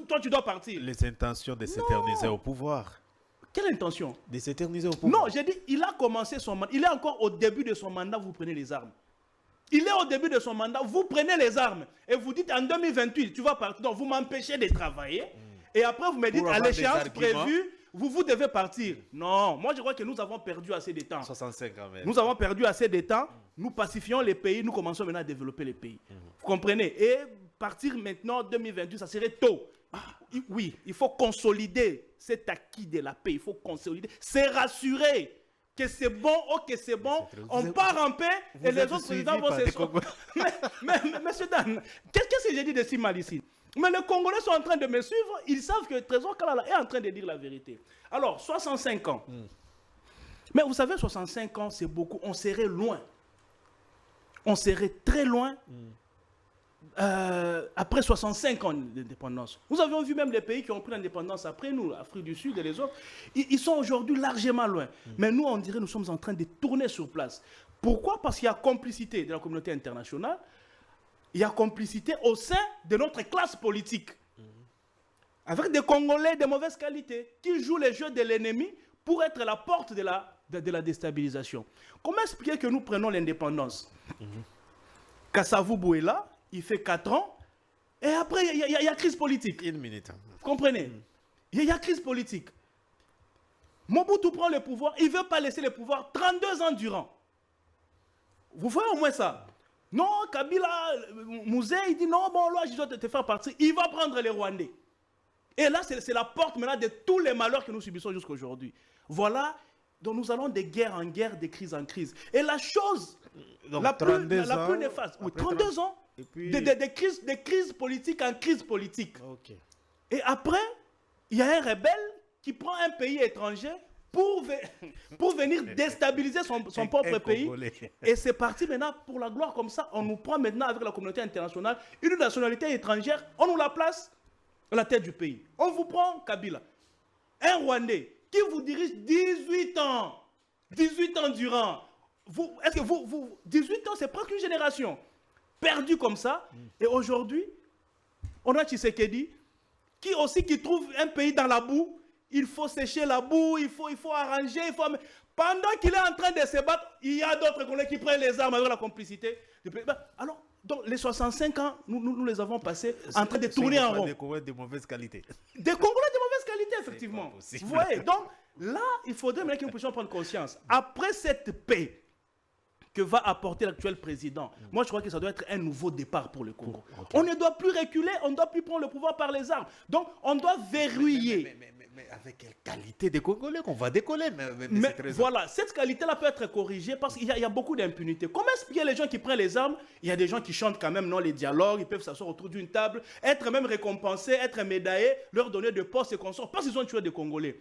toi tu dois partir. Les intentions de s'éterniser au pouvoir. Quelle intention? De s'éterniser au pouvoir. Non, j'ai dit, il a commencé son mandat. Il est encore au début de son mandat, vous prenez les armes. Il est au début de son mandat, vous prenez les armes. Et vous dites, en 2028, tu vas partir. Donc vous m'empêchez de travailler. Et après, vous me dites, à l'échéance prévue, vous devez partir. Non, moi je crois que nous avons perdu assez de temps. 65 ans même. Nous avons perdu assez de temps. Nous pacifions les pays, nous commençons maintenant à développer les pays. Vous comprenez? Et partir maintenant, 2028, ça serait tôt. Oui, il faut consolider cet acquis de la paix. Il faut consolider, c'est rassurer que c'est bon, ok, c'est bon, on part en paix et les autres présidents vont se... mais monsieur Dan, qu'est-ce que j'ai dit de si mal ici? Mais les Congolais sont en train de me suivre, ils savent que Trésor Kalala est en train de dire la vérité. Alors, 65 ans. Mais vous savez, 65 ans, c'est beaucoup. On serait loin. On serait très loin après 65 ans d'indépendance. Nous avons vu même les pays qui ont pris l'indépendance après nous, l'Afrique du Sud et les autres. Ils sont aujourd'hui largement loin. Mais nous, on dirait que nous sommes en train de tourner sur place. Pourquoi? Parce qu'il y a complicité de la communauté internationale. Il y a complicité au sein de notre classe politique. Avec des Congolais de mauvaise qualité qui jouent les jeux de l'ennemi pour être la porte de la déstabilisation. Comment expliquer que nous prenons l'indépendance? Kassavou est là, il fait 4 ans, et après il y a crise politique. Une minute. Vous comprenez? Il y a crise politique. Mobutu prend le pouvoir, il ne veut pas laisser le pouvoir 32 ans durant. Vous voyez au moins ça? Non, Kabila, Mouzé, il dit non, bon, là, je dois te faire partir. Il va prendre les Rwandais. Et là, c'est la porte maintenant de tous les malheurs que nous subissons jusqu'à aujourd'hui. Voilà Donc nous allons de guerre en guerre, de crise en crise. Et la chose Donc, la plus 32 ans, néfaste, oui, après 32 ans, et puis... de crise politique en crise politique. Ok. Et après, il y a un rebelle qui prend un pays étranger pour venir déstabiliser son propre pays. Congolais. Et c'est parti maintenant pour la gloire comme ça. On nous prend maintenant avec la communauté internationale une nationalité étrangère, on nous la place à la tête du pays. On vous prend Kabila, un Rwandais qui vous dirige 18 ans. 18 ans durant. Est-ce que 18 ans, c'est presque une génération perdue comme ça. Et aujourd'hui, on a Tshisekedi qui trouve un pays dans la boue. Il faut sécher la boue, il faut arranger. Pendant qu'il est en train de se battre, il y a d'autres Congolais qui prennent les armes avec la complicité. Alors, donc, les 65 ans, nous les avons passés en train de tourner en rond. Des Congolais de mauvaise qualité. Des Congolais de mauvaise qualité, effectivement. Vous voyez, donc là, il faudrait maintenant que nous puissions prendre conscience. Après cette paix que va apporter l'actuel président, moi je crois que ça doit être un nouveau départ pour le Congo. Okay. On ne doit plus reculer, on ne doit plus prendre le pouvoir par les armes. Donc on doit verrouiller. Mais avec quelle qualité des Congolais qu'on va décoller? Mais voilà, cette qualité-là peut être corrigée parce qu'il y a beaucoup d'impunité. Comment expliquer les gens qui prennent les armes? Il y a des gens qui chantent quand même non, les dialogues, ils peuvent s'asseoir autour d'une table, être même récompensés, être médaillés, leur donner de postes et consorts parce qu'ils ont tué des Congolais.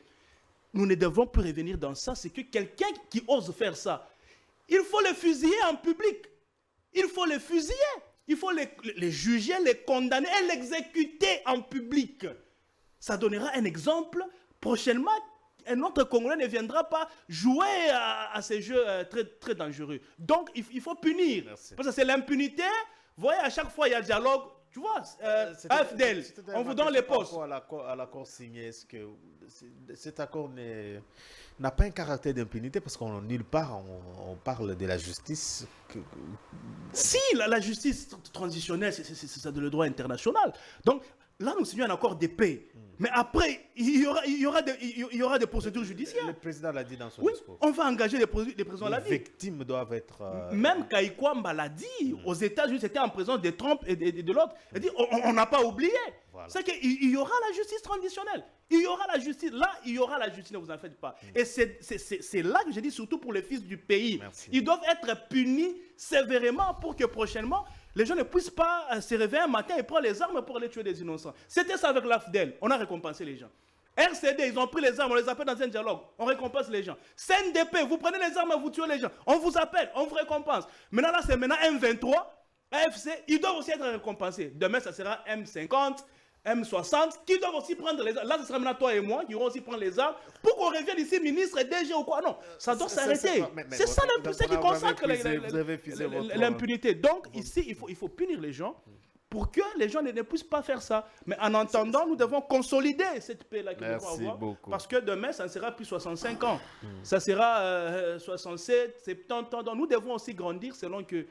Nous ne devons plus revenir dans ça, c'est que quelqu'un qui ose faire ça, il faut les fusiller en public. Il faut les fusiller. Il faut les juger, les condamner et l'exécuter en public. Ça donnera un exemple. Prochainement, un autre Congolais ne viendra pas jouer à ces jeux très, très dangereux. Donc, il faut punir. Merci. Parce que c'est l'impunité. Vous voyez, à chaque fois, il y a le dialogue. Tu vois, AFDL, on vous donne les postes. À l'accord signé, est-ce que cet accord n'a pas un caractère d'impunité parce qu'on nulle part on parle de la justice Si, la justice transitionnelle, c'est le droit international. Donc là, nous signons un accord de paix. Mais après, il y aura des procédures judiciaires. Le président l'a dit dans son discours. On va engager des procédures. Les victimes doivent être... Même Kaikwamba l'a dit. Aux États-Unis, c'était en présence de Trump et de l'autre. Il dit, on n'a pas oublié. Voilà. C'est qu'il y aura la justice traditionnelle. Il y aura la justice. Là, il y aura la justice, ne vous en faites pas. Et c'est là que je dis, surtout pour les fils du pays. Merci. Ils doivent être punis sévèrement pour que prochainement, les gens ne puissent pas se réveiller un matin et prendre les armes pour aller tuer des innocents. C'était ça avec l'AFDEL. On a récompensé les gens. RCD, ils ont pris les armes, on les appelle dans un dialogue. On récompense les gens. CNDP, vous prenez les armes et vous tuez les gens. On vous appelle, on vous récompense. Maintenant, là, c'est maintenant M23, AFC, ils doivent aussi être récompensés. Demain, ça sera M50, M60, qui doivent aussi prendre les armes. Là, ce sera maintenant toi et moi qui iront aussi prendre les armes pour qu'on revienne ici, ministre, DG ou quoi. Non, ça doit s'arrêter. C'est ça l'impunité qui consacre l'impunité. Donc, ici, il faut punir les gens pour que les gens ne puissent pas faire ça. Mais en attendant, nous devons consolider cette paix-là que nous devons avoir. Beaucoup. Parce que demain, ça ne sera plus 65 ans. Ça sera 67, 70 ans. Donc, nous devons aussi grandir selon que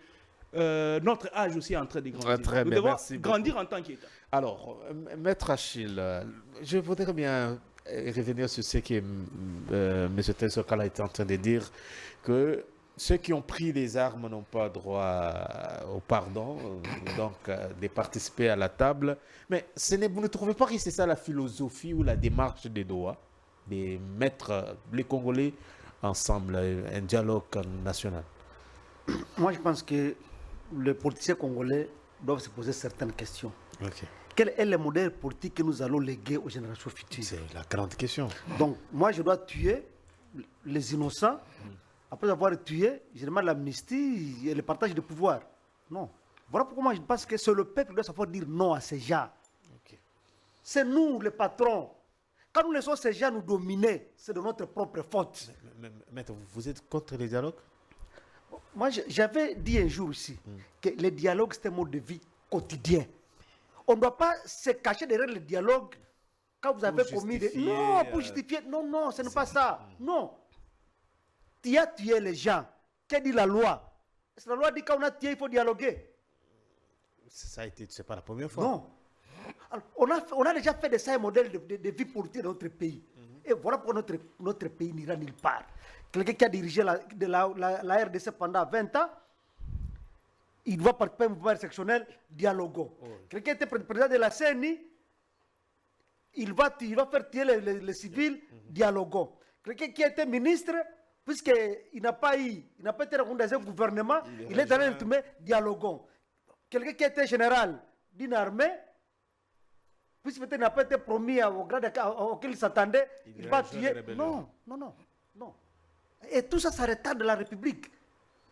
notre âge aussi est en train de grandir. Nous devons grandir en tant qu'État. Alors, Maître Achille, je voudrais bien revenir sur ce que M. Tensokala était en train de dire, que ceux qui ont pris les armes n'ont pas droit au pardon, donc de participer à la table. Mais vous ne trouvez pas que c'est ça la philosophie ou la démarche de Doha, de mettre les Congolais ensemble, un dialogue national? Moi, je pense que les politiciens congolais doivent se poser certaines questions. Okay. Quel est le modèle politique que nous allons léguer aux générations futures? C'est la grande question. Donc, moi, je dois tuer les innocents. Après avoir tué, je demande l'amnistie et le partage de pouvoir. Non. Voilà pourquoi moi je pense que c'est le peuple qui doit savoir dire non à ces gens. Okay. C'est nous, les patrons. Quand nous laissons ces gens nous dominer, c'est de notre propre faute. Mais vous êtes contre les dialogues? Moi, j'avais dit un jour ici que les dialogues, c'est un mode de vie quotidien. On ne doit pas se cacher derrière le dialogue quand vous avez commis des... Non, pour justifier. Non, ce n'est pas ça. Non. Tu as tué les gens. Qu'est-ce que dit la loi? La loi dit qu'on a tué, il faut dialoguer. Ça a été, c'est pas la première fois. Non. Alors, on a déjà fait de ça un modèle de vie politique dans notre pays. Et voilà pourquoi notre pays n'ira nulle part. Quelqu'un qui a dirigé la RDC pendant 20 ans, il doit participer à un mouvement sectionnel, dialoguons. Quelqu'un qui était président de la CNI, il va faire tuer les civils, dialoguons. Quelqu'un qui était ministre, puisqu'il n'a pas été reconnu dans un gouvernement, il est dans un rythme dialoguant. Quelqu'un qui était général d'une armée, puisque peut-être n'a pas été promis au grade auquel il s'attendait, il va tuer. Non. Et tout ça, ça retarde la République.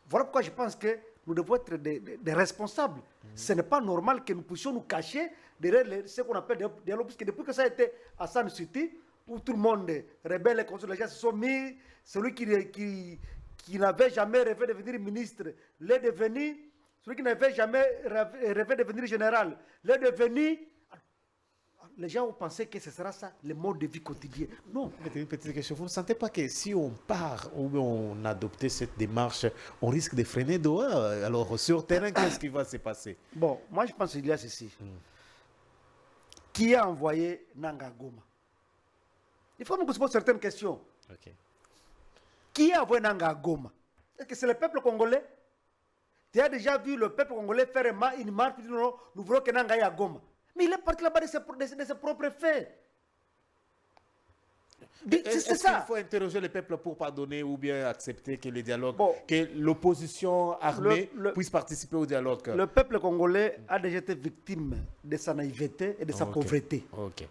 Voilà pourquoi je pense que nous devons être des responsables. Ce n'est pas normal que nous puissions nous cacher derrière ce qu'on appelle des dialogues, puisque depuis que ça a été à San City, où tout le monde rebelle et contre les gens se sont mis, celui qui n'avait jamais rêvé de devenir ministre l'est devenu, celui qui n'avait jamais rêvé de devenir général l'est devenu. Les gens ont pensé que ce sera ça, le mode de vie quotidien. Non. Une petite question. Vous ne sentez pas que si on part ou on adopte cette démarche, on risque de freiner dehors? Alors, sur le terrain, qu'est-ce qui va se passer? Bon, moi, je pense qu'il y a ceci. Qui a envoyé Nanga Goma? Il faut nous poser certaines questions. Okay. Qui a envoyé Nanga Goma? Est-ce que c'est le peuple congolais? Tu as déjà vu le peuple congolais faire une marche pour dire non, nous voulons que Nanga aille à Goma. Mais il est parti là-bas de ses propres faits. C'est ça. Il faut interroger le peuple pour pardonner ou bien accepter que les dialogues, que l'opposition armée puisse participer au dialogue. Le peuple congolais a déjà été victime de sa naïveté et de sa pauvreté. Okay.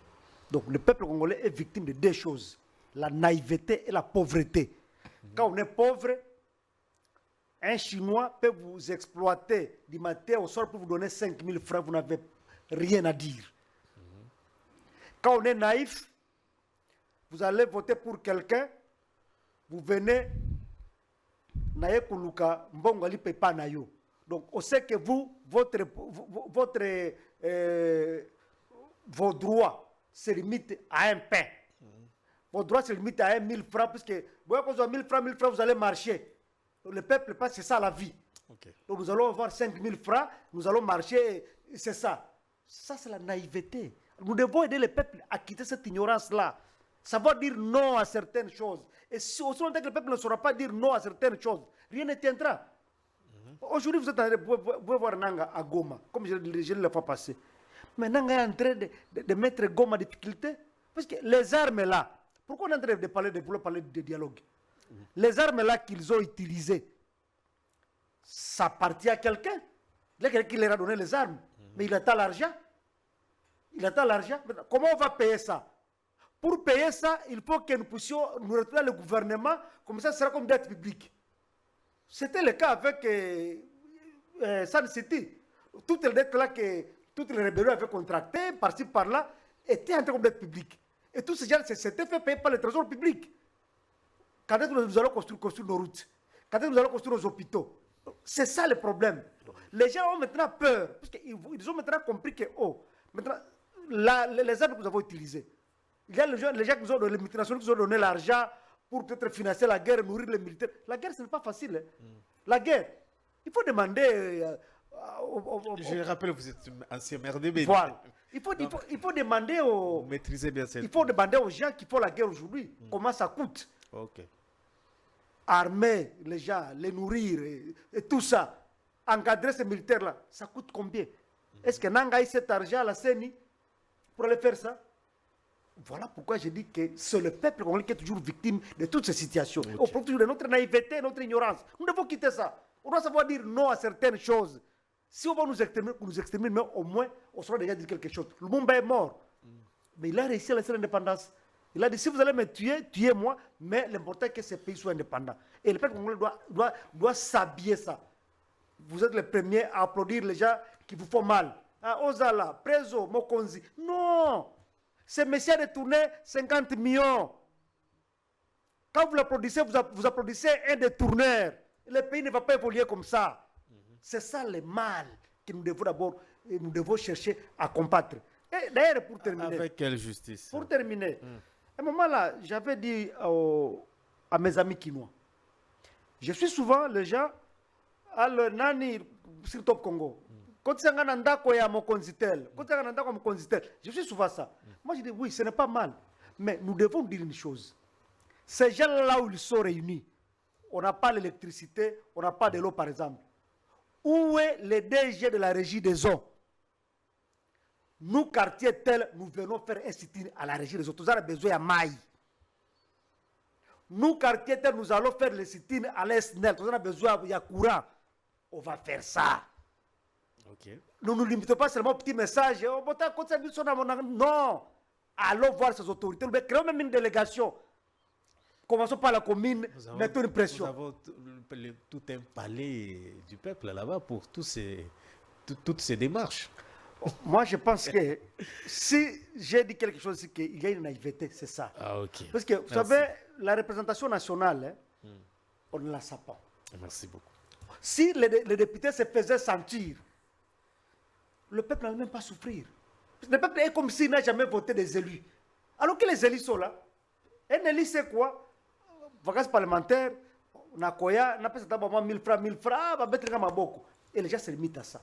Donc le peuple congolais est victime de deux choses, la naïveté et la pauvreté. Quand on est pauvre, un Chinois peut vous exploiter du matin au soir pour vous donner 5 000 francs, vous n'avez rien à dire. Quand on est naïf, vous allez voter pour quelqu'un, vous venez, donc on sait que vous, vos droits se limitent à un pain. Vos droits se limitent à 1 000 francs, puisque vous avez 1000 francs, vous allez marcher. Donc, le peuple pense que c'est ça la vie. Okay. Donc nous allons avoir 5 000 francs, nous allons marcher, c'est ça. Ça, c'est la naïveté. Nous devons aider le peuple à quitter cette ignorance-là. Savoir dire non à certaines choses. Et si aussi longtemps que le peuple ne saura pas dire non à certaines choses, rien ne tiendra. Aujourd'hui, vous pouvez voir Nanga à Goma, comme je l'ai la fois passée. Mais Nanga est en train de mettre Goma en difficulté. Parce que les armes là, pourquoi on est en train de parler de dialogue? Les armes là qu'ils ont utilisées, ça appartient à quelqu'un. Il y a quelqu'un qui leur a donné les armes. Mais il attend l'argent. Comment on va payer ça? Pour payer ça, il faut que nous puissions nous retourner le gouvernement, comme ça, ce sera comme dette publique. C'était le cas avec San City. Toutes les dettes là que toutes les rébellions avaient contractées, par-ci, par-là, étaient entrées comme dette publique. Et tout ce genre, c'était fait payer par le trésor public. Quand est-ce que nous allons construire nos routes? Quand est-ce que nous allons construire nos hôpitaux? C'est ça le problème. Les gens ont maintenant peur, parce qu'ils ont maintenant compris que, maintenant, les armes que nous avons utilisées, il y a les gens qui nous ont donné, les multinationales qui nous ont donné l'argent pour peut-être financer la guerre, nourrir les militaires. La guerre, ce n'est pas facile. Hein. La guerre, il faut demander... je rappelle, vous êtes ancien maire de Bénin. Voilà. Il faut demander aux... Vous maîtrisez bien cette... Il faut demander aux gens qui font la guerre aujourd'hui, comment ça coûte. Ok. Armer les gens, les nourrir et tout ça, encadrer ces militaires-là, ça coûte combien? Est-ce que Nanga a cet argent à la CENI pour aller faire ça? Voilà pourquoi je dis que c'est le peuple congolais qui est toujours victime de toutes ces situations. Okay. On profite toujours de notre naïveté, notre ignorance. Nous devons quitter ça. On doit savoir dire non à certaines choses. Si on va nous exterminer, mais au moins, on saura déjà dire quelque chose. Lumumba est mort. Mais il a réussi à laisser l'indépendance. Il a dit, si vous allez me tuer, tuez-moi, mais l'important est que ces pays soient indépendants. Et le peuple congolais doit s'habiller ça. Vous êtes les premiers à applaudir les gens qui vous font mal. Ozala, Prezo, Mokonzi. Non! Ce monsieur a détourné 50 millions. Quand vous l'applaudissez, vous applaudissez un détourneur. Le pays ne va pas évoluer comme ça. C'est ça le mal que nous devons chercher à combattre. Et d'ailleurs, pour terminer. Avec quelle justice? Pour terminer. À un moment là, j'avais dit à mes amis quinois, je suis souvent les gens à le nani sur Top Congo. Quand tu je suis souvent ça. Moi je dis oui, ce n'est pas mal. Mais nous devons dire une chose. Ces gens-là où ils sont réunis, on n'a pas l'électricité, on n'a pas de l'eau par exemple. Où est le DG de la régie des eaux? Nous, quartier tel, nous venons faire un sit-in à la régie des eaux. Nous avons besoin de maille. nous, quartier, nous allons faire les sit-ins à l'ESNEL. On a besoin, il y a courant. On va faire ça. Ok. Nous ne nous limitons pas seulement au petit message. Non. Allons voir ces autorités. Nous créons même une délégation. Commençons par la commune, mettons une pression. Nous avons tout un palais du peuple là-bas pour toutes ces démarches. Moi, je pense que si j'ai dit quelque chose, c'est qu'il y a une naïveté, c'est ça. Ah, ok. Parce que, vous savez, la représentation nationale, on ne la sait pas. Merci beaucoup. Si les députés se faisaient sentir, le peuple n'allait même pas souffrir. Le peuple est comme s'il n'a jamais voté des élus. Alors que les élus sont là. Un élu, c'est quoi? Vacances parlementaires, on a quoi? On a payé 1000 francs, on va mettre dans beaucoup. Et les gens se limitent à ça.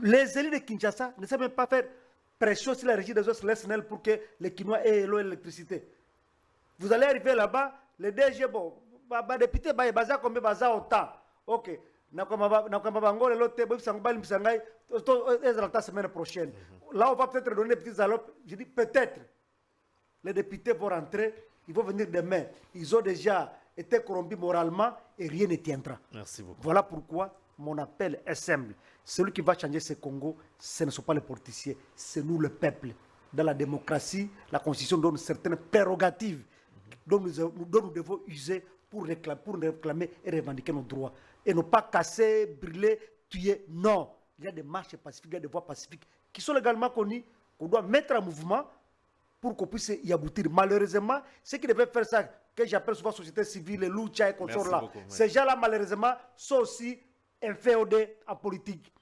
Les élus de Kinshasa ne savent même pas faire pression sur la régie des eaux SNEL pour que les Kinois aient l'eau et l'électricité. Vous allez arriver là-bas, les DG, bon, les députés, ils basent combien basent autant. Ok. La semaine prochaine. Là, on va peut-être donner des petites allocs. Je dis peut-être. Les députés vont rentrer, ils vont venir demain. Ils ont déjà été corrompus moralement et rien ne tiendra. Merci beaucoup. Voilà pourquoi mon appel est simple. Celui qui va changer ce Congo, ce ne sont pas les politiciens, c'est nous le peuple. Dans la démocratie, la Constitution donne certaines prérogatives dont nous devons user pour réclamer et revendiquer nos droits. Et ne pas casser, brûler, tuer. Non. Il y a des marches pacifiques, il y a des voies pacifiques qui sont légalement connues, qu'on doit mettre en mouvement pour qu'on puisse y aboutir. Malheureusement, ceux qui devaient faire ça, que j'appelle souvent société civile, les Lucha et consorts là, ces gens-là, malheureusement, sont aussi inféodés en politique.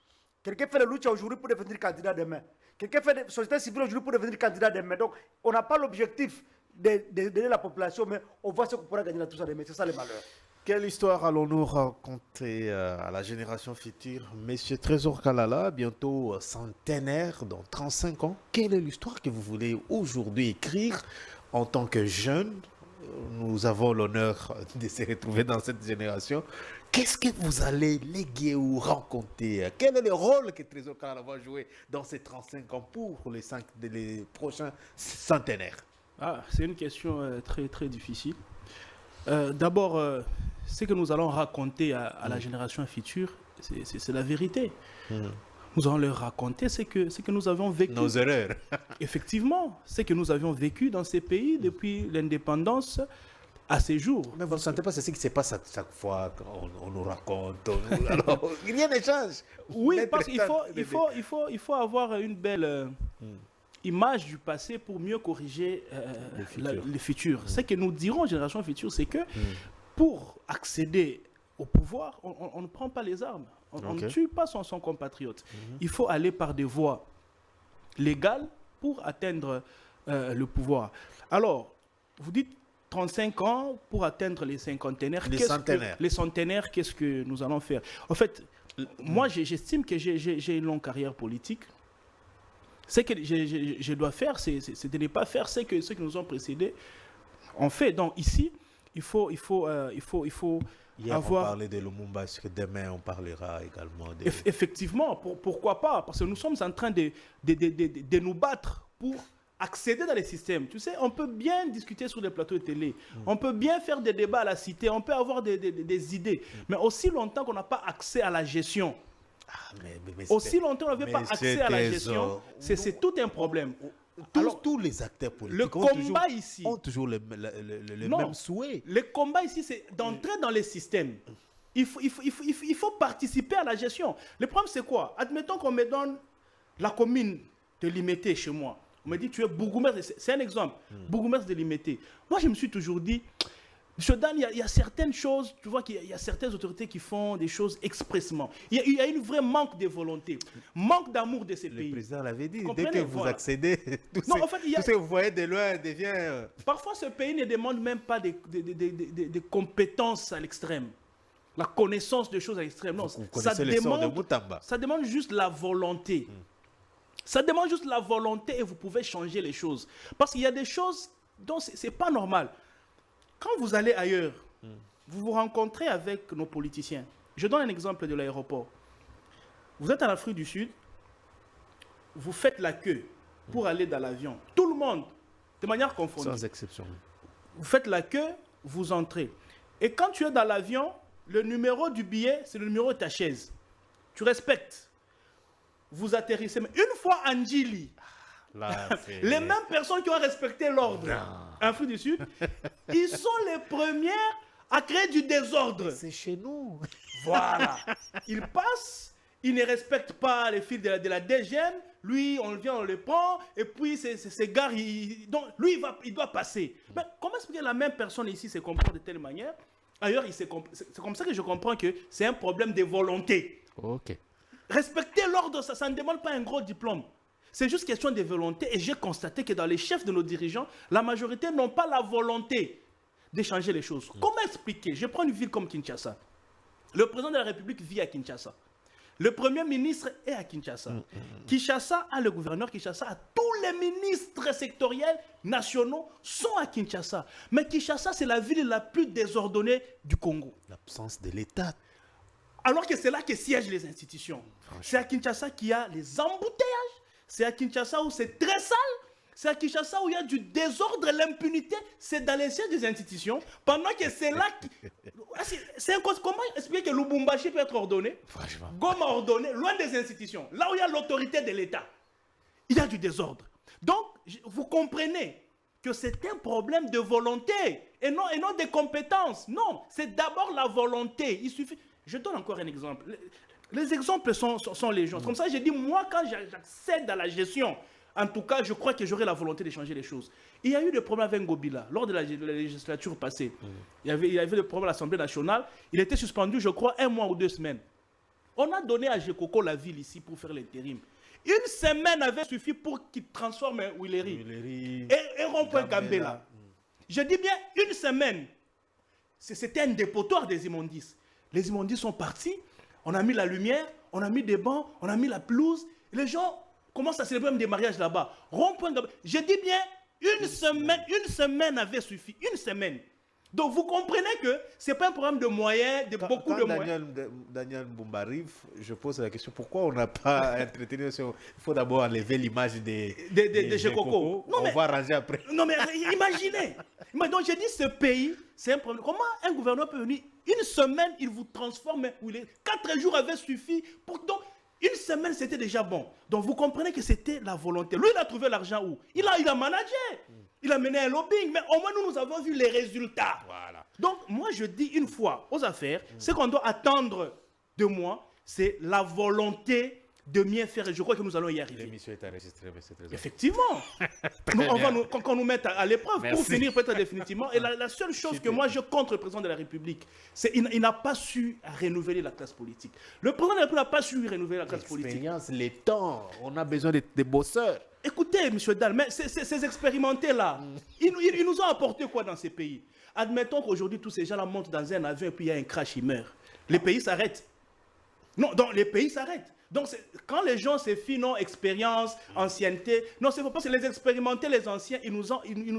Quelqu'un fait le Lucha aujourd'hui pour devenir candidat demain. Quelqu'un fait la société civile aujourd'hui pour devenir candidat demain. Donc, on n'a pas l'objectif d'aider la population, mais on voit ce qu'on pourra gagner dans tout ça demain. C'est ça le malheur. Quelle histoire allons-nous raconter à la génération future? Monsieur Trésor Kalala, bientôt centenaire, dans 35 ans. Quelle est l'histoire que vous voulez aujourd'hui écrire en tant que jeune? Nous avons l'honneur de se retrouver dans cette génération. Qu'est-ce que vous allez léguer ou raconter? Quel est le rôle que Trésor Kalala va jouer dans ces 35 ans pour les prochains centenaires? C'est une question très, très difficile. D'abord, ce que nous allons raconter à la génération future, c'est la vérité. Nous allons leur raconter ce que nous avons vécu. Nos erreurs. Effectivement, ce que nous avions vécu dans ces pays depuis l'indépendance à ces jours. Mais vous ne sentez pas, c'est ce qui se passe à chaque fois qu'on nous raconte. Alors, rien ne change. Oui, parce qu'il faut avoir une belle image du passé pour mieux corriger le futur. Ce que nous dirons aux générations futures, c'est que pour accéder au pouvoir, on ne prend pas les armes. On ne tue pas son compatriote. Il faut aller par des voies légales pour atteindre le pouvoir. Alors, vous dites 35 ans pour atteindre les cinquantenaires. Les centenaires, qu'est-ce que nous allons faire? En fait, moi, j'estime que j'ai une longue carrière politique. Ce que je dois faire, c'est de ne pas faire ce que ceux qui nous ont précédés ont fait. Donc ici, il faut Hier, avoir... on parlait de Lumumba, est-ce que demain, on parlera également de... Effectivement, pourquoi pas? Parce que nous sommes en train de nous battre pour accéder dans les systèmes. Tu sais, on peut bien discuter sur les plateaux de télé, on peut bien faire des débats à la cité, on peut avoir des idées, mais aussi longtemps qu'on n'a pas accès à la gestion, aussi longtemps qu'on n'avait pas accès à la gestion, c'est tout un problème. Tous les acteurs politiques le combat ici ont toujours le même souhait. Le combat ici, c'est d'entrer dans les systèmes. Il faut participer à la gestion. Le problème, c'est quoi? Admettons qu'on me donne la commune de Limité chez moi. On me dit, tu es bourgmestre. C'est un exemple. Bourgmestre de Limité. Moi, je me suis toujours dit, M. Dan, il y a certaines choses, tu vois qu'il y a certaines autorités qui font des choses expressément. Il y a une vraie manque de volonté, manque d'amour de ces pays. Le président l'avait dit, dès que vous accédez, tout ce que vous voyez de loin devient... Parfois, ce pays ne demande même pas des compétences à l'extrême. La connaissance de choses à l'extrême. Non, ça demande juste la volonté. Ça demande juste la volonté et vous pouvez changer les choses. Parce qu'il y a des choses dont ce n'est pas normal. Quand vous allez ailleurs, vous vous rencontrez avec nos politiciens. Je donne un exemple de l'aéroport. Vous êtes en Afrique du Sud, vous faites la queue pour aller dans l'avion. Tout le monde, de manière confondue. Sans exception. vous faites la queue, vous entrez. Et quand tu es dans l'avion, le numéro du billet, c'est le numéro de ta chaise. Tu respectes. Vous atterrissez. Mais une fois en Djili, les mêmes personnes qui ont respecté l'ordre en Afrique du Sud, ils sont les premières à créer du désordre. C'est chez nous. Voilà. Ils passent, ils ne respectent pas les fils de la DGM. Lui, on vient, on le prend, et puis ces gars, donc lui, il doit passer. Mais comment expliquer la même personne ici se comporte de telle manière? Ailleurs, c'est comme ça que je comprends que c'est un problème de volonté. Ok. Respecter l'ordre, ça ne demande pas un gros diplôme. C'est juste question de volonté. Et j'ai constaté que dans les chefs de nos dirigeants, la majorité n'ont pas la volonté de changer les choses. Comment expliquer? Je prends une ville comme Kinshasa. Le président de la République vit à Kinshasa. Le premier ministre est à Kinshasa. Kinshasa a le gouverneur, Kinshasa a tous les ministres sectoriels nationaux sont à Kinshasa. Mais Kinshasa, c'est la ville la plus désordonnée du Congo. L'absence de l'État. Alors que c'est là que siègent les institutions. C'est à Kinshasa qu'il y a les embouteillages. C'est à Kinshasa où c'est très sale. C'est à Kinshasa où il y a du désordre, l'impunité. C'est dans les sièges des institutions. Pendant que c'est là... Comment expliquer que Lubumbashi peut être ordonné? Franchement. Goma ordonné, loin des institutions. Là où il y a l'autorité de l'État. Il y a du désordre. Donc, vous comprenez que c'est un problème de volonté et non de compétences. Non, c'est d'abord la volonté. Il suffit... Je donne encore un exemple. Les exemples sont légion. Comme ça, j'ai dit, moi, quand j'accède à la gestion, en tout cas, je crois que j'aurai la volonté de changer les choses. Il y a eu des problèmes avec Ngobila. Lors de la législature passée, il y avait des problèmes à l'Assemblée nationale. Il était suspendu, je crois, 1 mois ou 2 semaines. On a donné à Jekoko la ville ici pour faire l'intérim. Une semaine avait suffi pour qu'il transforme Willery et rond-point Gambela. Je dis bien une semaine. C'était un dépotoir des immondices. Les immondices sont partis, on a mis la lumière, on a mis des bancs, on a mis la pelouse. Les gens commencent à célébrer même des mariages là-bas. Rond-point Gambela. Je dis bien une semaine avait suffi. Une semaine. Donc vous comprenez que ce n'est pas un problème de moyens, beaucoup de moyens. Daniel Mbumba arrive, je pose la question, pourquoi on n'a pas entretenu ça? Il faut d'abord enlever l'image des Jekoko. On va ranger après. Non mais imaginez. Donc j'ai dit ce pays, c'est un problème. Comment un gouverneur peut venir une semaine, il vous transforme, 4 jours avaient suffi pour... Donc, une semaine, c'était déjà bon. Donc, vous comprenez que c'était la volonté. Lui, il a trouvé l'argent où? Il a managé. Il a mené un lobbying. Mais au moins, nous avons vu les résultats. Voilà. Donc, moi, je dis une fois aux affaires, ce qu'on doit attendre de moi, c'est la volonté de mieux faire. Et je crois que nous allons y arriver. L'émission est enregistrée, mais c'est très effectivement. Qu'on nous mette à l'épreuve pour finir peut-être définitivement. Et la seule chose que moi je contre le président de la République, c'est qu'il n'a pas su renouveler la classe politique. Le président de la République n'a pas su renouveler la classe politique. L'expérience, les temps, on a besoin de bosseurs. Écoutez, M. Dalle, mais ces expérimentés-là, ils nous ont apporté quoi dans ces pays? Admettons qu'aujourd'hui, tous ces gens-là montent dans un avion et puis il y a un crash, ils meurent. Les pays s'arrêtent. Non, donc les pays s'arrêtent. Donc, quand les gens se fient, non, expérience, ancienneté, non, c'est parce que les expérimentés, les anciens, ils nous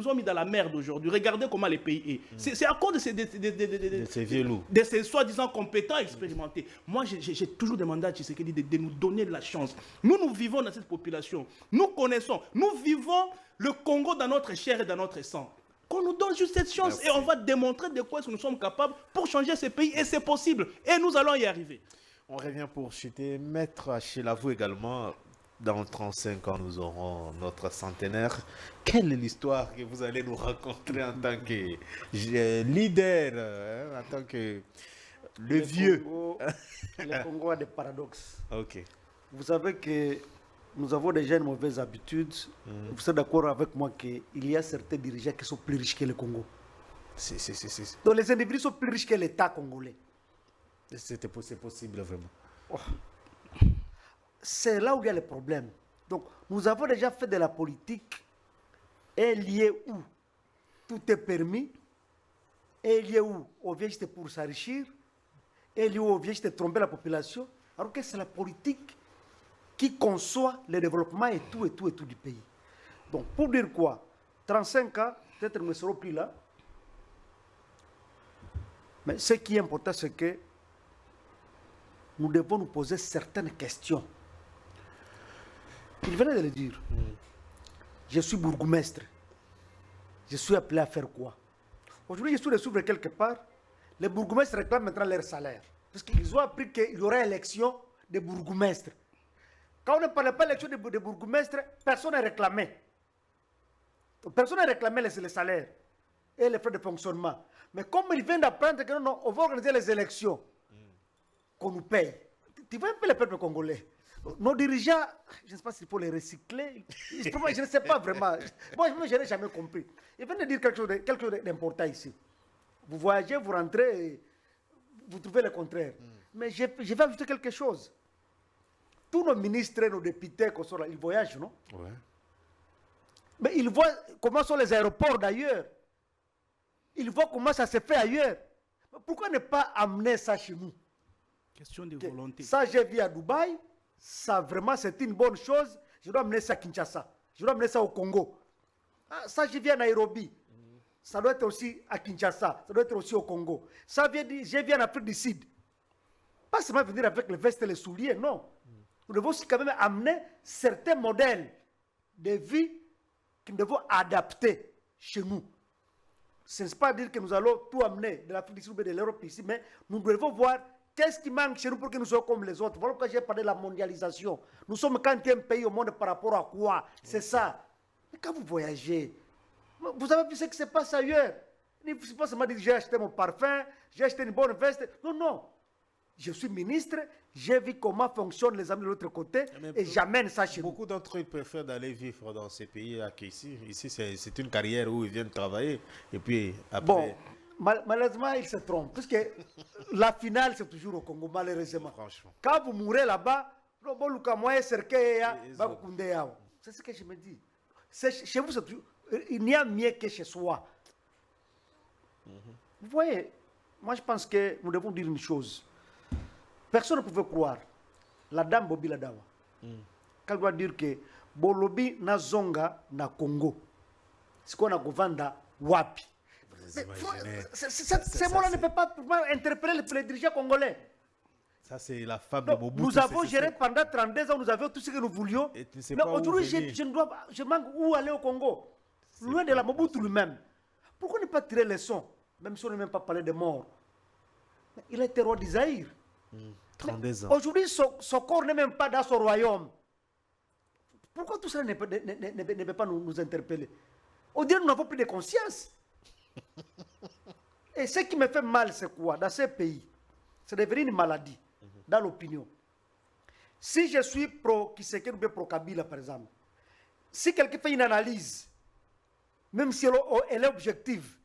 ont mis dans la merde aujourd'hui. Regardez comment les pays est. C'est à cause de ces vieux loups. De ces soi-disant compétents expérimentés. Moi, j'ai toujours demandé à Tshisekedi de nous donner de la chance. Nous vivons dans cette population. Nous connaissons. Nous vivons le Congo dans notre chair et dans notre sang. Qu'on nous donne juste cette chance. Merci. Et on va démontrer de quoi nous sommes capables pour changer ce pays. Et c'est possible. Et nous allons y arriver. On revient pour chuter. Maître Achelavou également, dans 35 ans, nous aurons notre centenaire. Quelle est l'histoire que vous allez nous raconter en tant que leader, en tant que le vieux Le Congo a des paradoxes. Ok. Vous savez que nous avons déjà une mauvaise habitude. Vous êtes d'accord avec moi qu'il y a certains dirigeants qui sont plus riches que le Congo. Donc les individus sont plus riches que l'État congolais. C'est possible vraiment. C'est là où il y a le problème. Donc, nous avons déjà fait de la politique un lieu où tout est permis, un lieu où on vient juste pour s'enrichir, un lieu où on vient juste tromper la population, alors que c'est la politique qui conçoit le développement et tout du pays. Donc, pour dire quoi? 35 ans, peut-être nous ne serons plus là, mais ce qui est important, c'est que nous devons nous poser certaines questions. Il venait de le dire. Je suis bourgmestre. Je suis appelé à faire quoi? Aujourd'hui, je suis de suivre quelque part. Les bourgmestres réclament maintenant leur salaire. Parce qu'ils ont appris qu'il y aurait élection des bourgmestres. Quand on ne parlait pas d'élection des bourgmestres, personne n'a réclamé. Personne n'a réclamé les salaires et les frais de fonctionnement. Mais comme ils viennent d'apprendre que non, on va organiser les élections, qu'on nous paye. Tu vois un peu le peuple congolais. Nos dirigeants, je ne sais pas s'il faut les recycler. Je ne sais pas vraiment. Moi, je n'ai jamais compris. Ils viennent de dire quelque chose d'important ici. Vous voyagez, vous rentrez, vous trouvez le contraire. Mais je vais ajouter quelque chose. Tous nos ministres, nos députés, ils voyagent, non? Ouais. Mais ils voient comment sont les aéroports d'ailleurs. Ils voient comment ça se fait ailleurs. Mais pourquoi ne pas amener ça chez nous? Question de volonté. Ça, j'ai vu à Dubaï. Ça, vraiment, c'est une bonne chose. Je dois amener ça à Kinshasa. Je dois amener ça au Congo. Ah, ça, j'ai vu à Nairobi. Ça doit être aussi à Kinshasa. Ça doit être aussi au Congo. Ça, j'ai vu en Afrique du Sud. Pas seulement venir avec les vestes et les souliers, non. Nous devons aussi quand même amener certains modèles de vie que nous devons adapter chez nous. Ce n'est pas dire que nous allons tout amener de l'Afrique du Sud et de l'Europe ici, mais nous devons voir qu'est-ce qui manque chez nous pour que nous soyons comme les autres. Voilà pourquoi j'ai parlé de la mondialisation. Nous sommes le 40e pays au monde par rapport à quoi? C'est ça. Mais quand vous voyagez, vous avez vu ce qui se passe ailleurs. Il ne faut pas seulement dire j'ai acheté mon parfum, j'ai acheté une bonne veste. Non, non. Je suis ministre, j'ai vu comment fonctionnent les amis de l'autre côté et j'amène ça chez nous. Beaucoup d'entre eux préfèrent d'aller vivre dans ces pays qu'ici. Ici, c'est une carrière où ils viennent travailler. Et puis après... Bon, malheureusement, ils se trompent. Parce que la finale, c'est toujours au Congo, malheureusement. Franchement. Quand vous mourrez là-bas, c'est ce que je me dis. Chez vous, il n'y a mieux que chez soi. Vous voyez, moi je pense que nous devons dire une chose. Personne ne pouvait croire. La dame Bobi Ladawa. Quand elle doit dire que Bolobi na zonga na Congo. C'est qu'on a govanda wapi. Ces mots-là ne peuvent pas interpeller les dirigeants congolais. Ça, c'est la femme de Mobutu. Nous avons géré pendant 32 ans, nous avions tout ce que nous voulions. Mais aujourd'hui, je manque où aller au Congo. Loin de la Mobutu lui-même. Pourquoi ne pas tirer les sons, même si on ne même pas parler de mort? Il a été roi d'Isaïr. 32 ans. Aujourd'hui, son corps n'est même pas dans son royaume. Pourquoi tout ça ne peut pas nous interpeller? On dirait que nous n'avons plus de conscience. Et ce qui me fait mal, c'est quoi? Dans ces pays, c'est devenu une maladie, dans l'opinion. Si je suis pro-Kisekedi ou bien pro-Kabila, par exemple, si quelqu'un fait une analyse, même si elle est objective,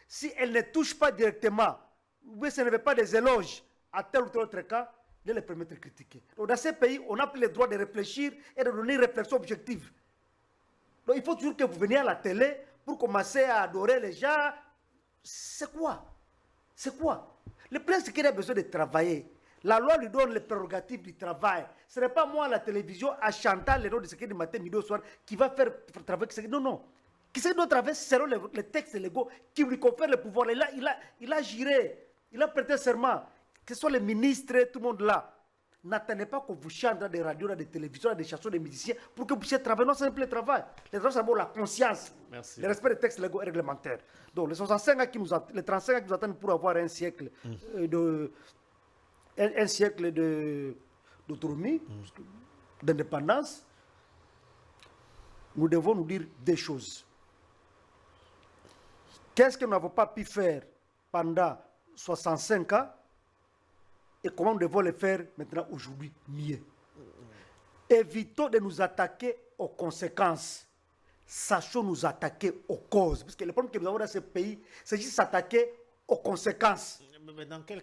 si elle ne touche pas directement, ou bien ce ne veut pas des éloges à tel ou tel autre cas, de les permettre de critiquer. Donc dans ces pays, on n'a plus le droit de réfléchir et de donner une réflexion objective. Donc il faut toujours que vous veniez à la télé pour commencer à adorer les gens. C'est quoi? C'est quoi? Le prince c'est qu'il a besoin de travailler. La loi lui donne les prérogatives du travail. Ce n'est pas moi à la télévision à chanter les noms de ce qui est du matin, midi au soir qui va faire travailler. Non, non. Qui sait d'autres travail selon les textes légaux qui lui confèrent le pouvoir. Il a juré, il a prêté serment. Que ce soit les ministres, tout le monde là. N'attendez pas qu'on vous chante dans des radios, dans des télévisions, dans des chansons, des musiciens pour que vous puissiez travailler. Non, c'est un simple travail. Le travail, c'est d'abord la conscience. Merci. Le respect des textes légaux et réglementaires. Donc, les 65 ans les 35 ans qui nous attendent pour avoir un siècle d'autonomie, d'indépendance, nous devons nous dire des choses. Qu'est-ce que nous n'avons pas pu faire pendant 65 ans et comment nous devons le faire maintenant aujourd'hui mieux? Évitons de nous attaquer aux conséquences. Sachons nous attaquer aux causes. Parce que le problème que nous avons dans ce pays, c'est juste s'attaquer aux conséquences.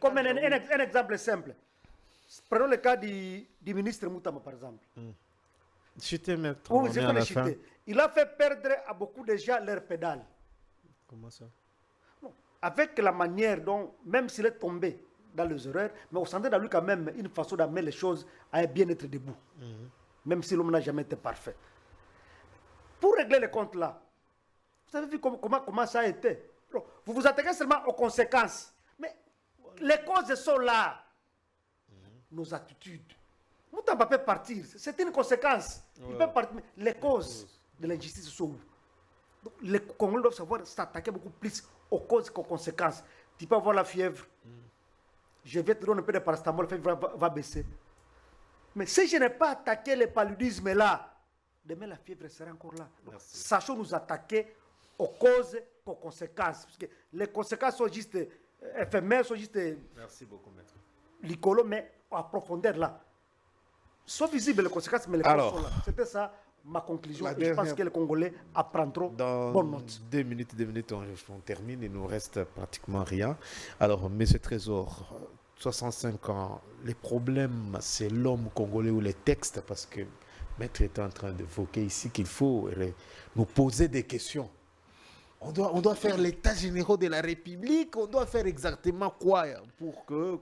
Comme un exemple simple. Prenons le cas du ministre Moutama, par exemple. Chuter, maître. Oui, c'est quoi chuter? Il a fait perdre à beaucoup de gens leur pédale. Comment ça? Non. Avec la manière dont, même s'il est tombé dans les erreurs, mais on sentait dans lui quand même une façon d'amener les choses à bien être debout. Même si l'homme n'a jamais été parfait. Pour régler les comptes là, vous avez vu comment ça a été. Vous vous attaquez seulement aux conséquences. Mais les causes sont là. Nos attitudes. Moutamba peut partir. C'est une conséquence. Il peut partir. Les causes de l'injustice sont où? Donc, les Congolais doivent savoir s'attaquer beaucoup plus aux causes et aux conséquences. Tu peux avoir la fièvre. Je vais te donner un peu de paracétamol, la fièvre va baisser. Mais si je n'ai pas attaqué le paludisme là, demain la fièvre sera encore là. Donc, sachons nous attaquer aux causes, aux conséquences. Parce que les conséquences sont juste éphémères, sont juste Merci beaucoup, maître. l'icolo, mais à profondeur là. Sont visibles les conséquences, mais les causes sont là. C'était ça ma conclusion. Et je pense que les Congolais apprendront bonne note. 2 minutes, on termine. Il nous reste pratiquement rien. Alors, Monsieur Trésor, 65 ans, les problèmes, c'est l'homme congolais ou les textes, parce que Maître est en train d'évoquer ici qu'il faut nous poser des questions. On doit faire l'état général de la République, on doit faire exactement quoi pour que...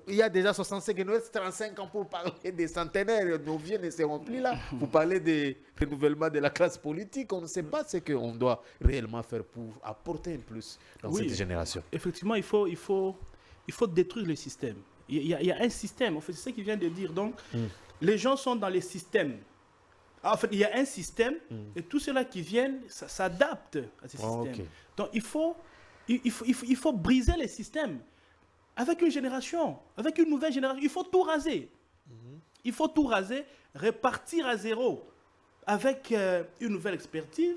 Il y a déjà 65 et nous reste 35 ans pour parler des centenaires. Nos vieux ne seront plus là. Pour parler des renouvellements de la classe politique, on ne sait pas ce qu'on doit réellement faire pour apporter un plus dans cette génération. Effectivement, il faut détruire le système. Il y a un système, en fait, c'est ce qu'il vient de dire. Donc, les gens sont dans les systèmes. En fait, il y a un système et tous ceux-là qui viennent s'adaptent à ce système. Okay. Donc, il faut briser les systèmes. Avec une génération, avec une nouvelle génération, il faut tout raser. Il faut tout raser, repartir à zéro, avec une nouvelle expertise,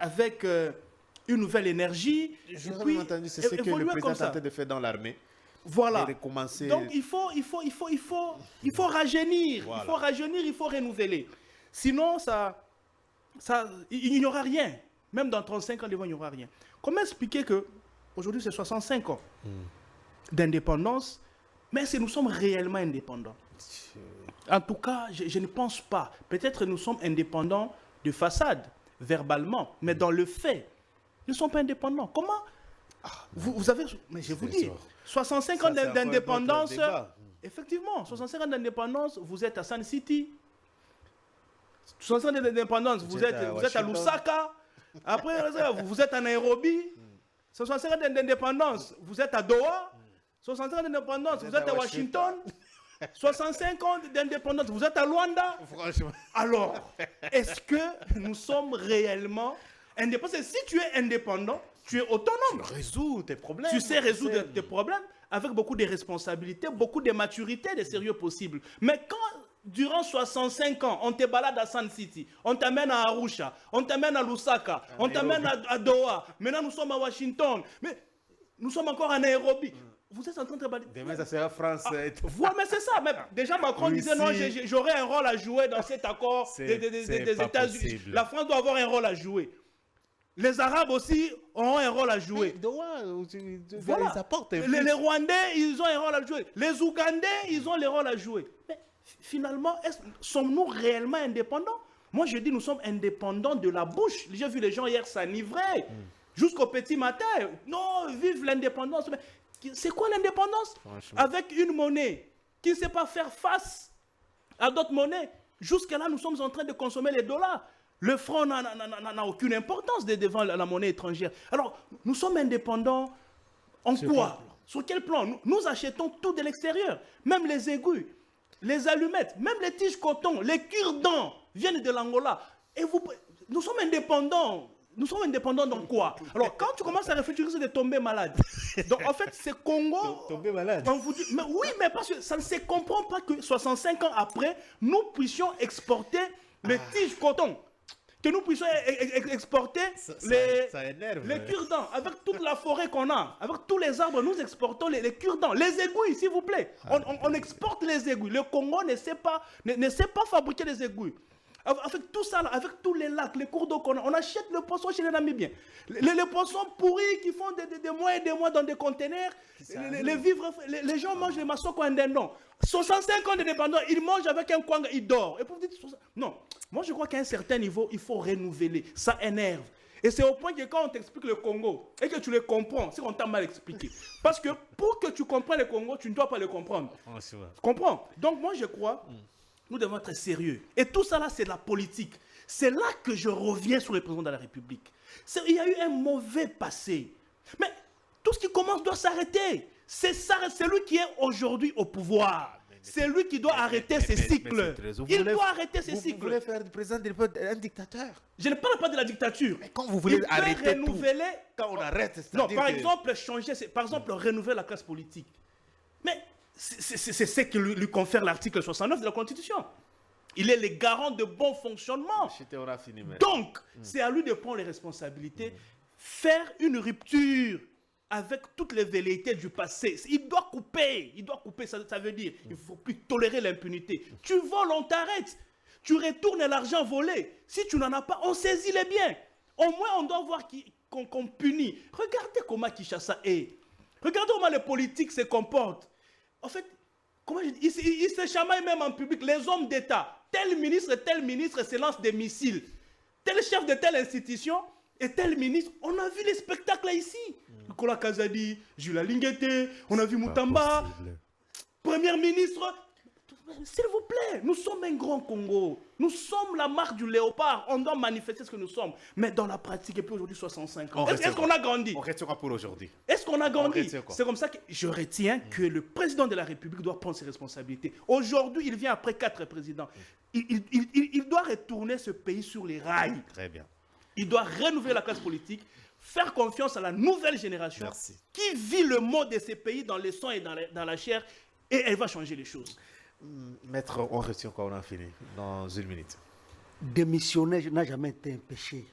avec une nouvelle énergie. Je n'ai pas entendu, c'est ce que le président est en train de faire dans l'armée. Voilà. Recommencer... Donc il faut rajeunir, Voilà. il faut rajeunir, il faut renouveler. Sinon, il n'y aura rien. Même dans 35 ans, il n'y aura rien. Comment expliquer que aujourd'hui c'est 65 ans d'indépendance, mais est-ce que nous sommes réellement indépendants? En tout cas, je ne pense pas. Peut-être nous sommes indépendants de façade, verbalement, mais dans le fait, nous ne sommes pas indépendants. Comment vous avez... Mais je vous dis, 65 ans d'indépendance... Effectivement, 65 ans d'indépendance, vous êtes à Sun City. 65 ans d'indépendance, vous êtes à Lusaka. Après, vous êtes à Nairobi. 65 ans d'indépendance, vous êtes à Doha. 65 ans d'indépendance, vous êtes à Washington. 65 ans d'indépendance, vous êtes à Luanda. Franchement. Alors, est-ce que nous sommes réellement indépendants? Si tu es indépendant, tu es autonome. Tu résous tes problèmes. Tu sais résoudre tes problèmes avec beaucoup de responsabilités, beaucoup de maturité, de sérieux possible. Mais quand, durant 65 ans, on te balade à Sun City, on t'amène à Arusha, on t'amène à Lusaka, on t'amène à Doha, maintenant nous sommes à Washington, mais nous sommes encore à Nairobi. Vous êtes en train de balader. Demain, ça sera France. Voilà, mais c'est ça. Mais déjà, Macron disait non, j'aurai un rôle à jouer dans cet accord des États-Unis. La France doit avoir un rôle à jouer. Les Arabes aussi auront un rôle à jouer. Voilà. Les Rwandais, ils ont un rôle à jouer. Les Ougandais, ils ont le rôle à jouer. Mais finalement, sommes-nous réellement indépendants? Moi, je dis, nous sommes indépendants de la bouche. J'ai vu les gens hier s'enivrer jusqu'au petit matin. Non, vive l'indépendance. C'est quoi l'indépendance? Avec une monnaie qui ne sait pas faire face à d'autres monnaies. Jusqu'à là, nous sommes en train de consommer les dollars. Le franc n'a aucune importance devant la monnaie étrangère. Alors, nous sommes indépendants en quoi? Sur quel plan? Nous achetons tout de l'extérieur. Même les aiguilles, les allumettes, même les tiges coton, les cure-dents viennent de l'Angola. Et nous sommes indépendants. Nous sommes indépendants dans quoi? Alors, quand tu commences à réfléchir, c'est de tomber malade. Donc, en fait, c'est Congo... Tomber malade. On vous dit, mais oui, mais parce que ça ne se comprend pas que 65 ans après, nous puissions exporter les tiges coton. Que nous puissions exporter les cure-dents. Avec toute la forêt qu'on a, avec tous les arbres, nous exportons les cure-dents. Les aiguilles, s'il vous plaît. On exporte les aiguilles. Le Congo ne sait pas fabriquer les aiguilles. Avec tout ça, là, avec tous les lacs, les cours d'eau qu'on a, on achète le poisson chez les Namibiens. Les poissons pourris qui font des mois et des mois dans des containers. Les gens mangent les massocos indépendants. 65 ans d'indépendance, ils mangent avec un kwanga, ils dorment. Et pour vous dire, non, moi je crois qu'à un certain niveau, il faut renouveler. Ça énerve. Et c'est au point que quand on t'explique le Congo et que tu le comprends, c'est qu'on t'a mal expliqué. Parce que pour que tu comprennes le Congo, tu ne dois pas le comprendre. Tu comprends? Donc moi je crois... Nous devons être sérieux. Et tout ça là, c'est de la politique. C'est là que je reviens sur le président de la République. Il y a eu un mauvais passé. Mais tout ce qui commence doit s'arrêter. C'est lui qui est aujourd'hui au pouvoir. C'est lui qui doit arrêter ces cycles. Il doit arrêter ces cycles. Vous voulez faire du président un dictateur. Je ne parle pas de la dictature. Mais quand vous voulez arrêter renouveler, quand on arrête, non, par exemple, renouveler la classe politique. Mais c'est ce que lui confère l'article 69 de la Constitution. Il est le garant de bon fonctionnement. Donc, c'est à lui de prendre les responsabilités, faire une rupture avec toutes les velléités du passé. Il doit couper, ça veut dire il ne faut plus tolérer l'impunité. Tu voles, on t'arrête. Tu retournes l'argent volé. Si tu n'en as pas, on saisit les biens. Au moins, on doit voir qu'on punit. Regardez comment Kinshasa est. Regardez comment les politiques se comportent. En fait, ils se chamaillent même en public, les hommes d'État. Tel ministre se lance des missiles. Tel chef de telle institution et tel ministre. On a vu les spectacles là ici. Nicolas Kazadi, Jules Linguete, on a vu Moutamba, Premier ministre. S'il vous plaît, nous sommes un grand Congo. Nous sommes la marque du léopard. On doit manifester ce que nous sommes. Mais dans la pratique, et puis aujourd'hui 65 ans. Est-ce qu'on a grandi? On restera pour aujourd'hui. Est-ce qu'on a grandi? C'est comme ça que je retiens que le président de la République doit prendre ses responsabilités. Aujourd'hui, il vient après 4 présidents. Il doit retourner ce pays sur les rails. Très bien. Il doit renouveler la classe politique, faire confiance à la nouvelle génération qui vit le monde de ces pays dans le sang et dans la chair, et elle va changer les choses. Maître, on retient quand on a fini, dans 1 minute. Démissionner n'a jamais été un péché.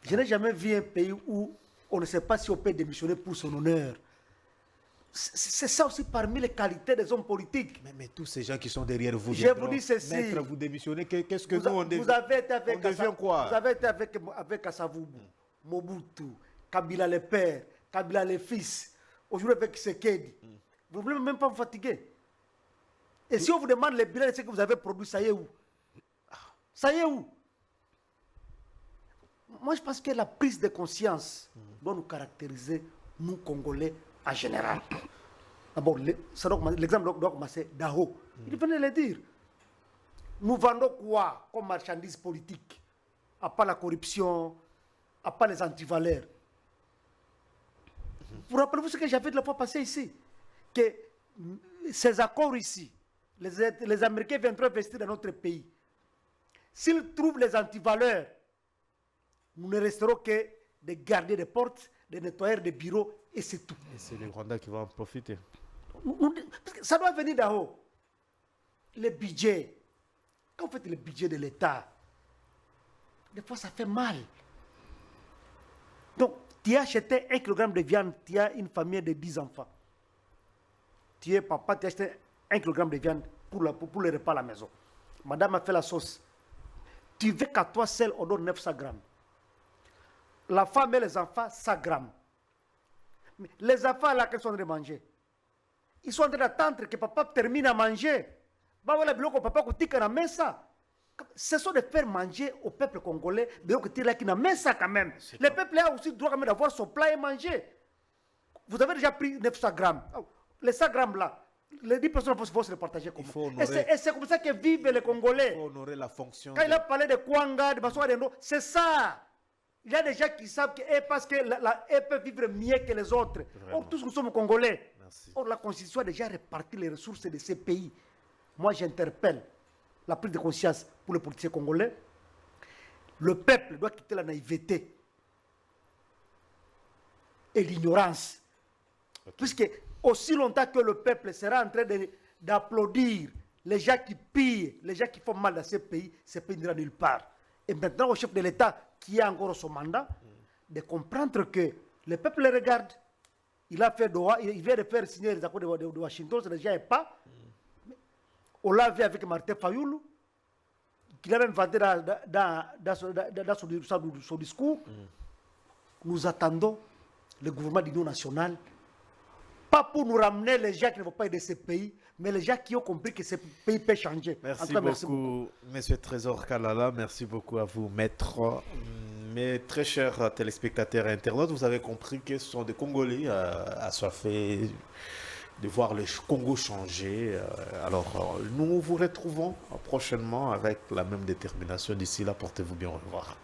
Je n'ai jamais vu un pays où on ne sait pas si on peut démissionner pour son honneur. C'est ça aussi parmi les qualités des hommes politiques. Mais tous ces gens qui sont derrière vous, je vous dis ceci. Maître, vous démissionnez, qu'est-ce que on devient? Vous avez été avec quoi? Vous avez été avec Assavubu, Mobutu, Kabila le père, Kabila le fils, aujourd'hui avec Sekedi. Vous ne voulez même pas vous fatiguer. Et si on vous demande les bilans de ce que vous avez produit, ça y est où? Ça y est où? Moi, je pense que la prise de conscience doit nous caractériser, nous, Congolais, en général. D'abord, l'exemple doit commencer d'Aho. Il venait de le dire. Nous vendons quoi comme marchandise politique? À part la corruption, à part les antivaleurs. Vous rappelez-vous ce que j'avais dit la fois passée ici? Que ces accords ici, les Américains viendront investir dans notre pays. S'ils trouvent les antivaleurs, nous ne resterons que des gardiens de portes, des nettoyeurs de bureaux, et c'est tout. Et c'est les Rwandais qui vont en profiter. Parce que ça doit venir d'en haut. Le budget. Quand vous faites le budget de l'État, des fois ça fait mal. Donc, tu as acheté 1 kg de viande, tu as une famille de 10 enfants. Tu es papa, tu as acheté 1 kg de viande pour le repas à la maison. Madame a fait la sauce. Tu veux qu'à toi seul, on donne 900 grammes. La femme et les enfants, 100 grammes. Mais les enfants, là, qu'est-ce qu'ils sont en train de manger? Ils sont en train d'attendre que papa termine à manger. Ce sont de faire manger au peuple congolais, mais quand même. Le peuple a aussi le droit d'avoir son plat et manger. Vous avez déjà pris 900 grammes. Les 100 grammes là, les 10 personnes vont se les partager comme ça. Et c'est comme ça que vivent les Congolais. Il faut honorer la fonction. Quand il a parlé de Kwanga, de Bassoa, c'est ça. Il y a des gens qui savent que parce que peuvent vivre mieux que les autres. Or, tous nous sommes Congolais. Merci. Or, la Constitution a déjà réparti les ressources de ces pays. Moi, j'interpelle la prise de conscience pour les politiciens congolais. Le peuple doit quitter la naïveté et l'ignorance. Puisque aussi longtemps que le peuple sera en train d'applaudir les gens qui pillent, les gens qui font mal dans ces pays n'ira nulle part. Et maintenant, au chef de l'État, qui a encore son mandat, de comprendre que le peuple le regarde. Il a fait Doha, il vient de faire signer les accords de Washington, c'est déjà pas. On l'a vu avec Martin Fayoulou, qu'il a même vanté dans son discours. Nous attendons le gouvernement d'union nationale, pas pour nous ramener les gens qui ne vont pas aider ces pays, mais les gens qui ont compris que ces pays peuvent changer. Merci beaucoup, Monsieur Trésor Kalala. Merci beaucoup à vous, Maître. Mes très chers téléspectateurs et internautes, vous avez compris que ce sont des Congolais assoiffés de voir le Congo changer. Alors, nous vous retrouvons prochainement avec la même détermination. D'ici là, portez-vous bien. Au revoir.